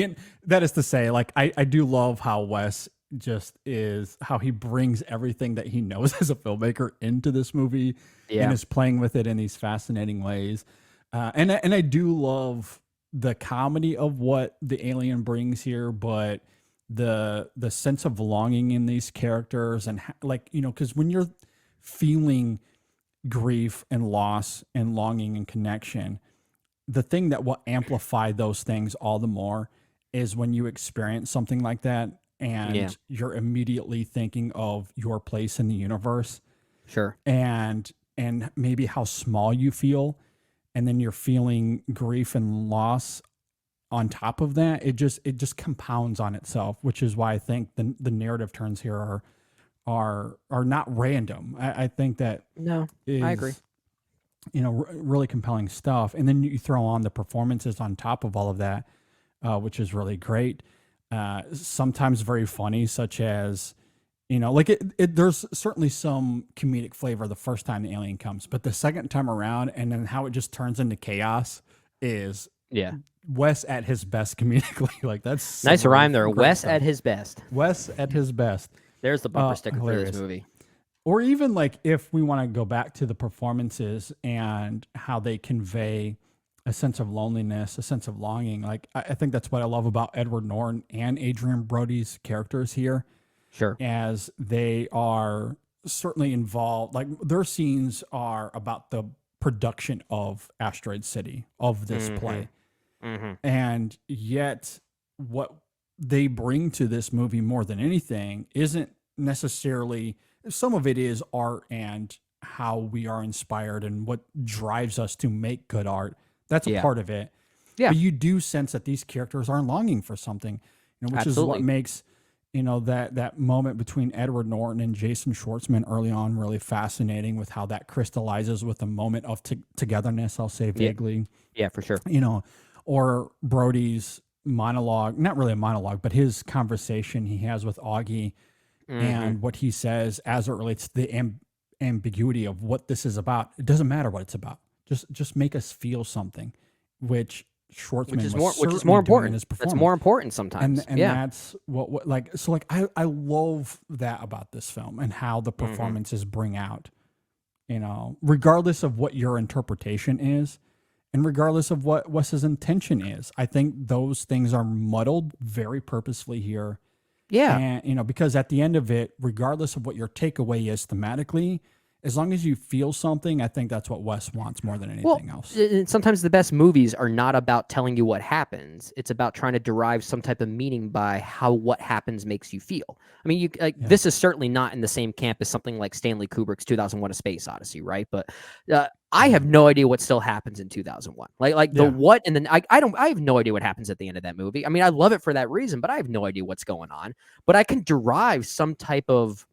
that is to say, like, I do love how Wes just is, how he brings everything that he knows as a filmmaker into this movie, and is playing with it in these fascinating ways. And I do love the comedy of what the alien brings here, but the sense of longing in these characters, and because when you're feeling grief and loss and longing and connection, the thing that will amplify those things all the more is when you experience something like that, and you're immediately thinking of your place in the universe. Sure. And maybe how small you feel, and then you're feeling grief and loss on top of that. It just compounds on itself, which is why I think the narrative turns here are not random. I think that No, is, I agree. really compelling stuff. And then you throw on the performances on top of all of that, which is really great. Sometimes very funny, such as, like there's certainly some comedic flavor the first time the alien comes, but the second time around, and then how it just turns into chaos is Yeah. Wes at his best comedically. Like that's some Nice really rhyme there. great Wes stuff. at his best. Wes at his best. There's the bumper sticker for hilarious. this movie. Or even like if we want to go back to the performances and how they convey a sense of loneliness, a sense of longing. Like I think that's what I love about Edward Norton and Adrian Brody's characters here, Sure. as they are certainly involved. Like their scenes are about the production of Asteroid City, of this play. And yet what they bring to this movie more than anything isn't necessarily, some of it is art and how we are inspired and what drives us to make good art. That's a Yeah. part of it. Yeah. But you do sense that these characters are longing for something, which is what Absolutely. makes, that moment between Edward Norton and Jason Schwartzman early on really fascinating, with how that crystallizes with a moment of togetherness, I'll say vaguely, Yeah, for sure. or Brody's monologue, not really a monologue, but his conversation he has with Augie and what he says as it relates to the ambiguity of what this is about. It doesn't matter what it's about. Just make us feel something, which Schwartzman Which is was more certainly more doing in important. his That's performance. more important sometimes. And yeah. that's what like, so like I love that about this film and how the performances bring out, regardless of what your interpretation is and regardless of what Wes's intention is. I think those things are muddled very purposefully here. Yeah. And, because at the end of it, regardless of what your takeaway is thematically, as long as you feel something, I think that's what Wes wants more than anything else. Sometimes the best movies are not about telling you what happens. It's about trying to derive some type of meaning by how what happens makes you feel. I mean, this is certainly not in the same camp as something like Stanley Kubrick's 2001: A Space Odyssey, right? But I have no idea what still happens in 2001. Like the what, and then I have no idea what happens at the end of that movie. I mean, I love it for that reason, but I have no idea what's going on. But I can derive some type of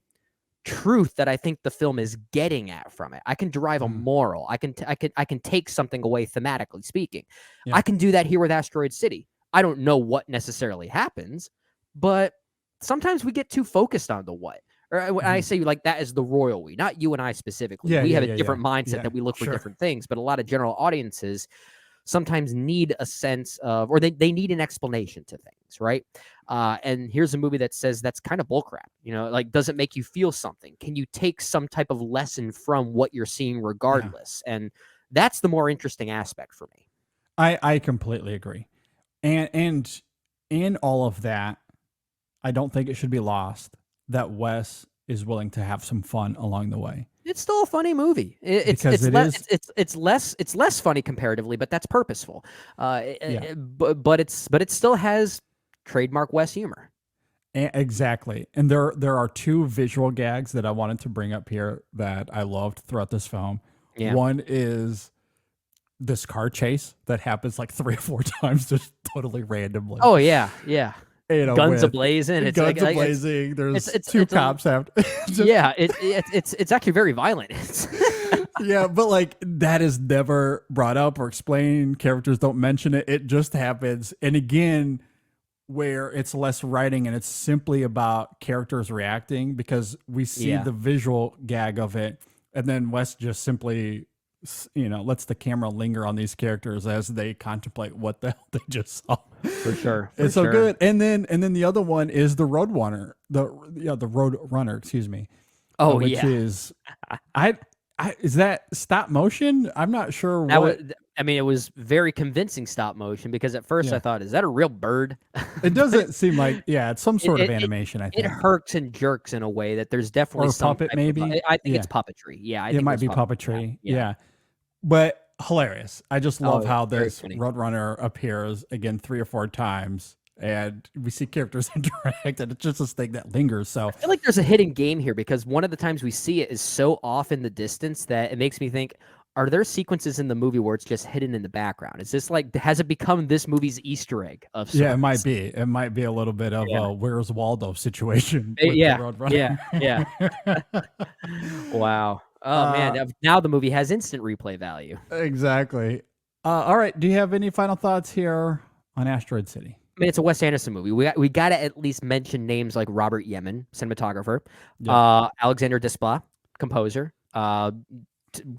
truth that I think the film is getting at from it. I can derive a moral. I can take something away thematically speaking. Yeah. I can do that here with Asteroid City. I don't know what necessarily happens, but sometimes we get too focused on the what. Or when I say like that is the royal we, not you and I specifically. We have a different mindset that we look for different things, but a lot of general audiences sometimes need a sense of, or they need an explanation to things, right? And here's a movie that says that's kind of bullcrap. Like, does it make you feel something? Can you take some type of lesson from what you're seeing regardless? And that's the more interesting aspect for me. I completely agree. And in all of that, I don't think it should be lost that Wes is willing to have some fun along the way. It's still a funny movie. It's less funny comparatively, but that's purposeful. But it still has trademark Wes humor. Exactly. And there are two visual gags that I wanted to bring up here that I loved throughout this film. Yeah. One is this car chase that happens like 3 or 4 times, just totally randomly. Oh yeah, yeah. Guns a-blazing. It's guns a-blazing. There's two cops after. It's actually very violent. Yeah, but like that is never brought up or explained. Characters don't mention it. It just happens. And again, where it's less writing and it's simply about characters reacting, because we see the visual gag of it, and then Wes just simply lets the camera linger on these characters as they contemplate what the hell they just saw. For sure. It's so good. And then the other one is the Road Runner, the Road Runner, excuse me. Oh, which is is that stop motion? I'm not sure it was very convincing stop motion, because at first I thought, is that a real bird? It doesn't seem like, it's some sort of animation, I think. It herks and jerks in a way that there's definitely or some puppet, maybe. I think it's puppetry. Yeah, I think it might be puppetry. Yeah. But hilarious. I just love how this Roadrunner appears again 3 or 4 times, and we see characters interact, and it's just this thing that lingers. So I feel like there's a hidden game here, because one of the times we see it is so off in the distance that it makes me think, are there sequences in the movie where it's just hidden in the background? Is this like, has it become this movie's Easter egg of sorts? Yeah, it might be. It might be a little bit of a Where's Waldo situation with the Yeah, Roadrunner. yeah. Wow. Oh man, now the movie has instant replay value. Exactly. All right. Do you have any final thoughts here on Asteroid City? I mean, it's a Wes Anderson movie. We got to at least mention names like Robert Yemen, cinematographer, Alexander Desplat, composer.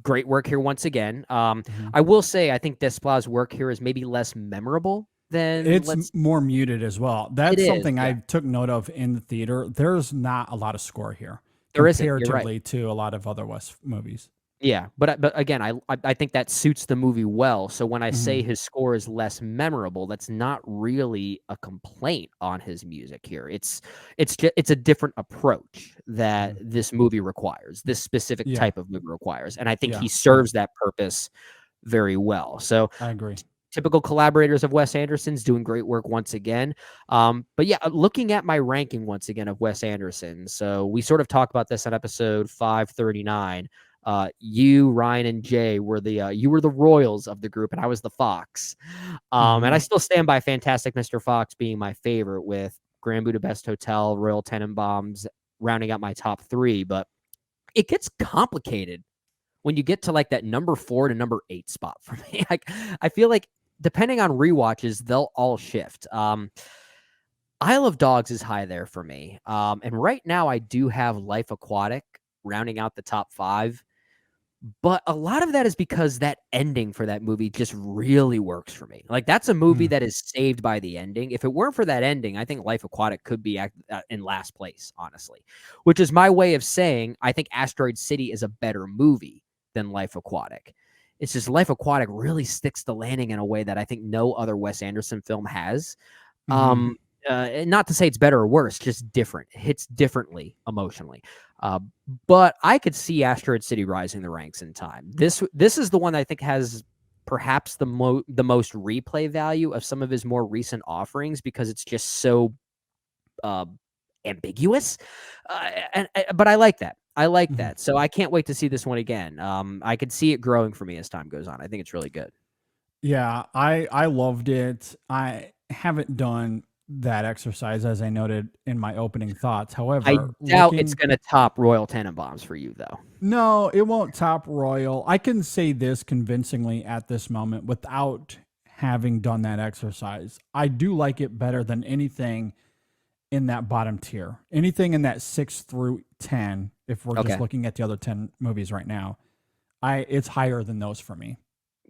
Great work here once again. I will say I think Desplat's work here is maybe less memorable than it's more muted as well. That's something I took note of in the theater. There's not a lot of score here comparatively to a lot of other Wes movies. Yeah, but again, I think that suits the movie well. So when I say his score is less memorable, that's not really a complaint on his music here. It's a different approach that this movie requires. This specific type of movie requires, and I think he serves that purpose very well. So I agree. Typical collaborators of Wes Anderson's doing great work once again. But yeah, looking at my ranking once again of Wes Anderson. So we sort of talked about this on episode 539. You, Ryan, and Jay were you were the Royals of the group, and I was the Fox. And I still stand by Fantastic Mr. Fox being my favorite, with Grand Budapest Hotel, Royal Tenenbaums rounding out my top 3. But it gets complicated when you get to like that number 4 to number 8 spot for me. I feel like depending on rewatches, they'll all shift. Isle of Dogs is high there for me. And right now I do have Life Aquatic rounding out the top 5. But a lot of that is because that ending for that movie just really works for me. Like, that's a movie that is saved by the ending. If it weren't for that ending, I think Life Aquatic could be in last place, honestly. Which is my way of saying I think Asteroid City is a better movie than Life Aquatic. It's just Life Aquatic really sticks the landing in a way that I think no other Wes Anderson film has. Not to say it's better or worse, just different. It hits differently emotionally. But I could see Asteroid City rising the ranks in time. This is the one I think has perhaps the most replay value of some of his more recent offerings, because it's just so ambiguous. But I like that. I like that. So I can't wait to see this one again. I could see it growing for me as time goes on. I think it's really good. Yeah, I loved it. I haven't done that exercise, as I noted in my opening thoughts. However, I doubt it's going to top Royal Tenenbaums for you, though. No, it won't top Royal. I can say this convincingly at this moment without having done that exercise. I do like it better than anything in that bottom tier. Anything in that 6 through 10, if we're just looking at the other 10 movies right now, it's higher than those for me.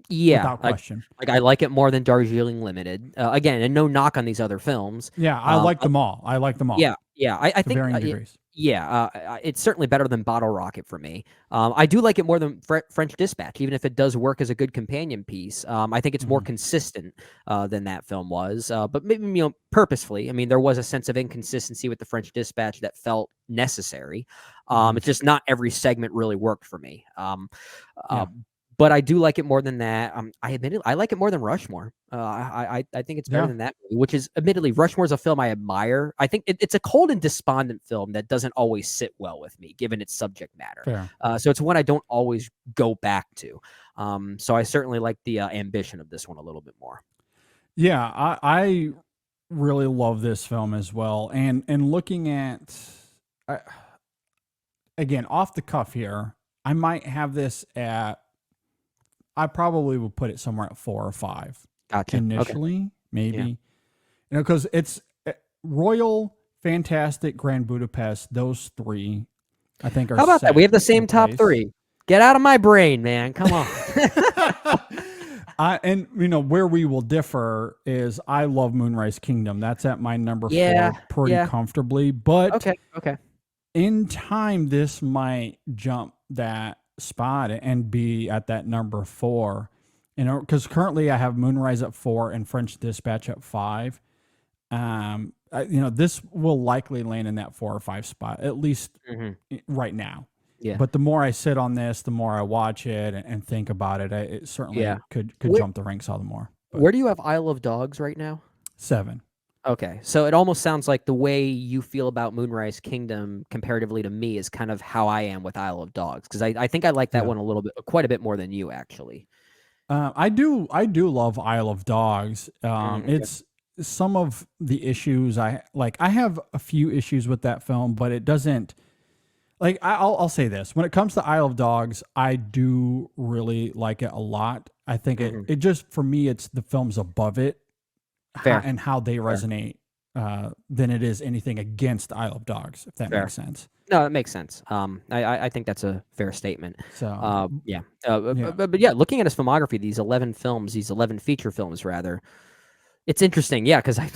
Yeah, without question. Like I like it more than Darjeeling Limited. Again, and no knock on these other films. Yeah, I like them all. I like them all. Yeah. I think varying degrees. It's certainly better than Bottle Rocket for me. I do like it more than French Dispatch, even if it does work as a good companion piece. I think it's more consistent than that film was. But maybe purposefully. I mean, there was a sense of inconsistency with the French Dispatch that felt necessary. It's just not every segment really worked for me. But I do like it more than that. I admit it, I like it more than Rushmore. I think it's better than that movie, which is admittedly Rushmore's a film I admire. I think it's a cold and despondent film that doesn't always sit well with me, given its subject matter. So it's one I don't always go back to. So I certainly like the ambition of this one a little bit more. Yeah, I really love this film as well. And looking at, again, off the cuff here, I might have this at, I probably would put it somewhere at 4 or 5. Gotcha. Initially, maybe. Because it's Royal, Fantastic, Grand Budapest. Those 3, I think, are. How about that? We have the same top 3. Get out of my brain, man. Come on. And where we will differ is I love Moonrise Kingdom. That's at my number 4 pretty comfortably. But okay. In time, this might jump that spot and be at that number 4, because currently I have Moonrise at 4 and French Dispatch at 5. This will likely land in that 4 or 5 spot, at least right now. But the more I sit on this, the more I watch it and think about it, it certainly could jump the ranks all the more. But where do you have Isle of Dogs right now? 7. Okay, so it almost sounds like the way you feel about Moonrise Kingdom comparatively to me is kind of how I am with Isle of Dogs, because I think I like that Yeah. one quite a bit more than you actually. I do love Isle of Dogs. Okay. It's some of the issues I like. I have a few issues with that film, but it doesn't. Like I'll say this: when it comes to Isle of Dogs, I do really like it a lot. I think it just for me, it's the films above it Fair. and how they resonate than it is anything against Isle of Dogs, if that Fair. makes sense. No, it makes sense. I think that's a fair statement. So Yeah. yeah. But yeah, looking at his filmography, these 11 films, these 11 feature films, rather, it's interesting. Yeah, because I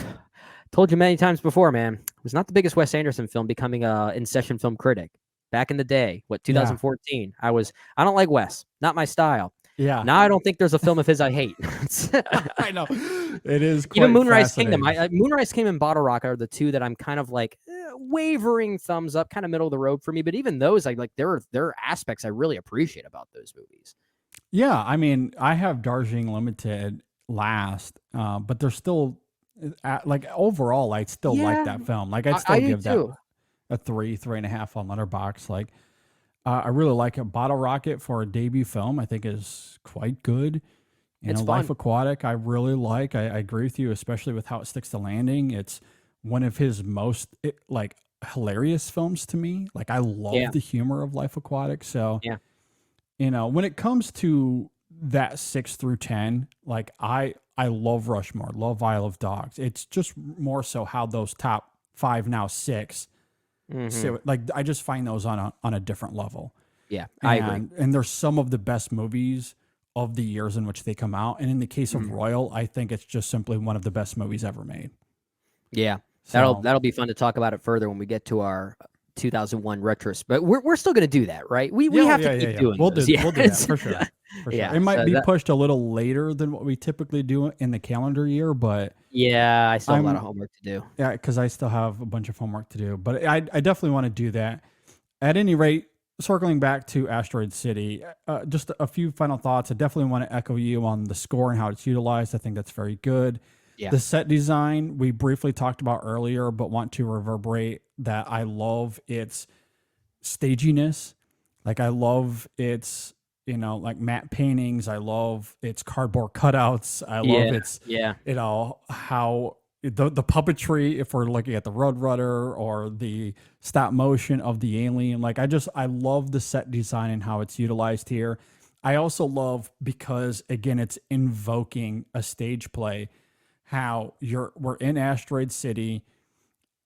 told you many times before, man, it was not the biggest Wes Anderson film, becoming a in session film critic back in the day. What, 2014? I don't like Wes, not my style. Yeah. Now I don't think there's a film of his I hate. I know it is quite Even Moonrise Kingdom. fascinating. Moonrise Kingdom and Bottle Rocket are the two that I'm kind of like wavering thumbs up, kind of middle of the road for me. But even those, I like. There are aspects I really appreciate about those movies. Yeah, I mean, I have Darjeeling Limited last, but they're still like overall, I still like that film. Like I'd still I do give that too. a 3.5 on Letterboxd. Like I really like it. Bottle Rocket for a debut film, I think is quite good. You It's know, fun. Life Aquatic, I really like. I agree with you, especially with how it sticks to landing. It's one of his most like hilarious films to me. Like I love Yeah. the humor of Life Aquatic. So Yeah. you know, when it comes to that 6 through 10, like I love Rushmore, love Isle of Dogs. It's just more so how those top 5, now 6, so like I just find those on a different level. Yeah, I agree. And there's some of the best movies of the years in which they come out. And in the case of Royal, I think it's just simply one of the best movies ever made. Yeah, So that'll be fun to talk about it further when we get to our 2001 retros. But we're still going to do that, right? We have to keep doing We'll those. do Yeah. we'll do that for sure. For sure. Yeah, It might so be that- pushed a little later than what we typically do in the calendar year, but Yeah, I still have a lot I'm- of homework to do. yeah, because I still have a bunch of homework to do. But I definitely want to do that. At any rate, circling back to Asteroid City, just a few final thoughts. I definitely want to echo you on the score and how it's utilized. I think that's very good. Yeah. The set design we briefly talked about earlier, but want to reverberate that I love its staginess. Like I love its, you know, like matte paintings. I love its cardboard cutouts. I love its, Yeah. you know, how the puppetry, if we're looking at the Roadrunner or the stop motion of the alien, like I love the set design and how it's utilized here. I also love, because again, it's invoking a stage play, how we're in Asteroid City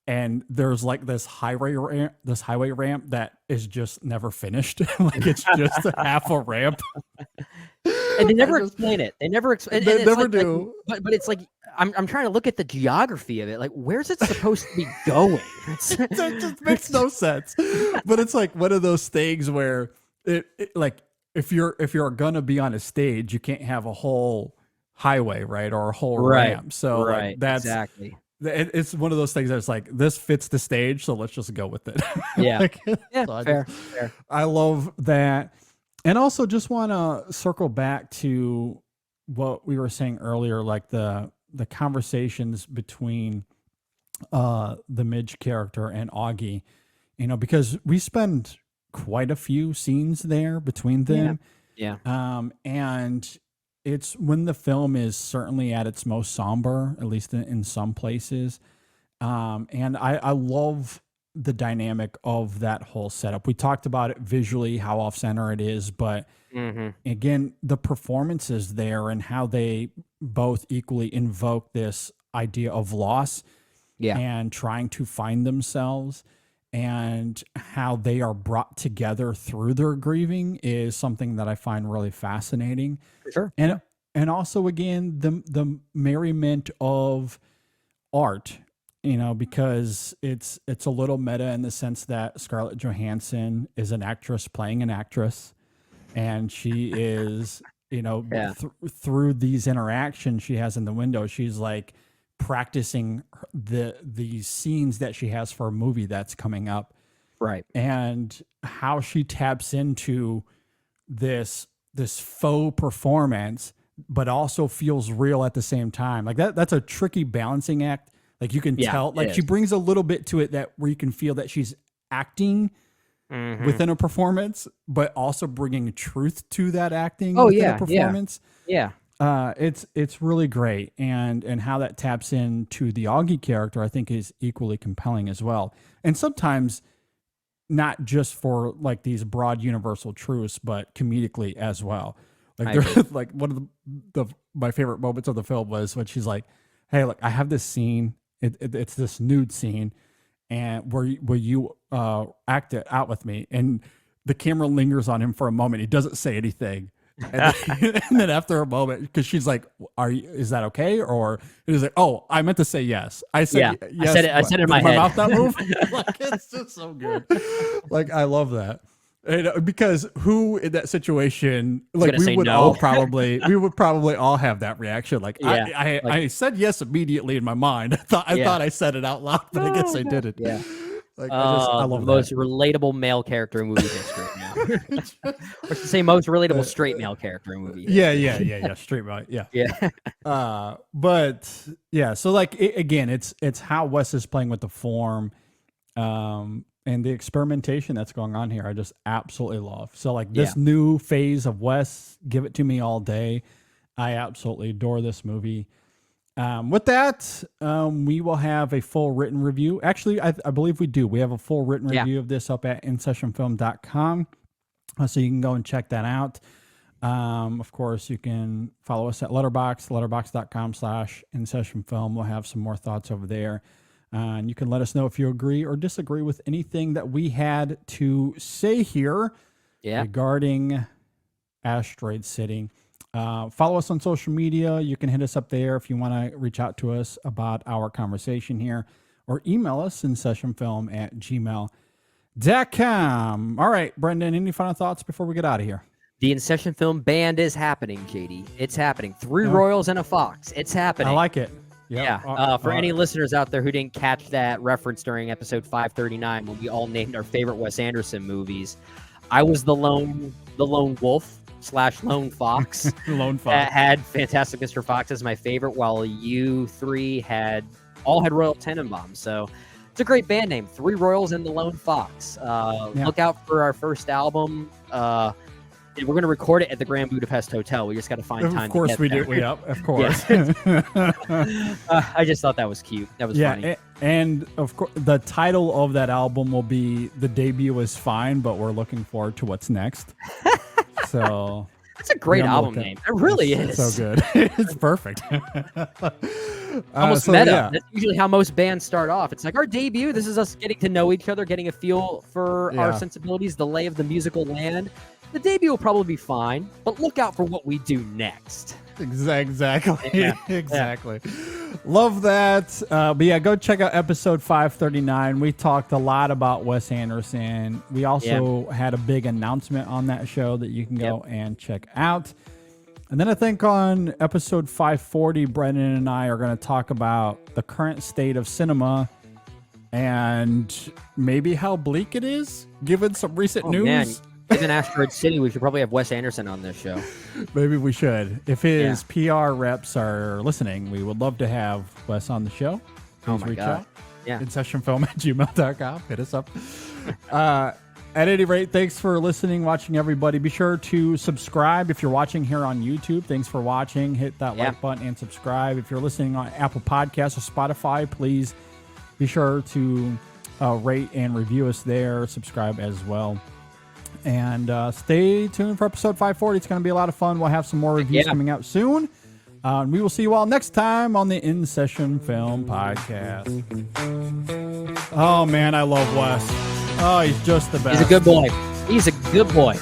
and there's like this highway ramp that is just never finished. Like it's just a half a ramp. And they never explain it. They never explain. They never do. But it's like I'm trying to look at the geography of it. Like, where's it supposed to be going? It just makes no sense. But it's like one of those things where it like if you're gonna be on a stage, you can't have a whole highway, right, or a whole ramp. So like that's exactly. it's one of those things that's like, this fits the stage, so let's just go with it. Yeah. Like, Yeah, so fair. I love that. And also just want to circle back to what we were saying earlier, like the conversations between the Midge character and Augie, you know, because we spend quite a few scenes there between them. Yeah. And it's when the film is certainly at its most somber, at least in some places. And I love the dynamic of that whole setup. We talked about it visually, how off center it is, but again, the performances there and how they both equally invoke this idea of loss and trying to find themselves, and how they are brought together through their grieving is something that I find really fascinating. Sure. And also again, the merriment of art, you know, because it's a little meta in the sense that Scarlett Johansson is an actress playing an actress, and she is, you know, through these interactions she has in the window, she's like practicing the scenes that she has for a movie that's coming up, Right. and how she taps into this faux performance but also feels real at the same time. Like that's a tricky balancing act. Like you can Yeah, tell, like it she is. brings a little bit to it that where you can feel that she's acting Mhm. within a performance, but also bringing truth to that acting Oh, within yeah, a performance. Yeah. It's really great, and how that taps into the Augie character, I think, is equally compelling as well. And sometimes not just for like these broad universal truths, but comedically as well. Like I there, agree. like one of the my favorite moments of the film was when she's like, "Hey, look, I have this scene. It's this nude scene, and where you act it out with me." And the camera lingers on him for a moment. He doesn't say anything. And then, and then after a moment, because she's like, is that okay? Or he's like, "Oh, I meant to say yes. I said Yeah, yes. I said it in my Did my head." mouth not move?" Like, it's just so good. Like, I love that. And, because who in that situation, like gonna say we would no. we would probably all have that reaction. Like, Yeah, I said yes immediately in my mind. I Yeah. thought I said it out loud, but I guess I didn't. Yeah. Like, I The love most relatable male character in movie history now. Or to say most relatable straight male character in movie history. Yeah. Straight right. Yeah. Yeah. But yeah, so like again, it's how Wes is playing with the form, and the experimentation that's going on here. I just absolutely love. So like this new phase of Wes, give it to me all day. I absolutely adore this movie. With that, we will have a full written review. Actually, I believe we do. We have a full written review of this up at InSessionFilm.com. So you can go and check that out. Of course, you can follow us at letterboxd.com/InSessionFilm. We'll have some more thoughts over there. And you can let us know if you agree or disagree with anything that we had to say here regarding Asteroid City. Follow us on social media. You can hit us up there if you want to reach out to us about our conversation here, or email us InSessionFilm@gmail.com. All right, Brendan, any final thoughts before we get out of here? The In Session Film Band is happening, JD. It's happening. 3 Royals and a Fox. It's happening. I like it. Yep. Yeah. For any listeners out there who didn't catch that reference during episode 539 when we all named our favorite Wes Anderson movies, I was the lone wolf / lone fox. Lone Fox. That had Fantastic Mr. Fox as my favorite, while you three all had Royal Tenenbaums. So it's a great band name, 3 Royals and the Lone Fox. Look out for our first album. We're going to record it at the Grand Budapest Hotel. We just got to find time. Of course to we get do. there. Yep, of course. I just thought that was cute. That was funny. And of course, the title of that album will be "The Debut Was Fine," but we're looking forward to what's next. So It's a great album name. It really is. So good. It's perfect. Almost so, meta. yeah. That's usually how most bands start off. It's like our debut. This is us getting to know each other, getting a feel for our sensibilities, the lay of the musical land. The debut will probably be fine, but look out for what we do next. Exactly. Yeah. Exactly. Love that. But yeah, go check out episode 539. We talked a lot about Wes Anderson. We also had a big announcement on that show that you can go and check out. And then I think on episode 540, Brendan and I are going to talk about the current state of cinema and maybe how bleak it is, given some recent news. Man. Given Asteroid City, we should probably have Wes Anderson on this show. Maybe we should. If his PR reps are listening, we would love to have Wes on the show. Please reach out. Yeah. InSessionFilm@gmail.com. Hit us up. At any rate, thanks for listening, watching, everybody. Be sure to subscribe if you're watching here on YouTube. Thanks for watching. Hit that like button and subscribe. If you're listening on Apple Podcasts or Spotify, please be sure to rate and review us there. Subscribe as well. And stay tuned for episode 540. It's going to be a lot of fun. We'll have some more reviews coming out soon. We will see you all next time on the In Session Film Podcast. Oh, man, I love Wes. Oh, he's just the best. He's a good boy. He's a good boy.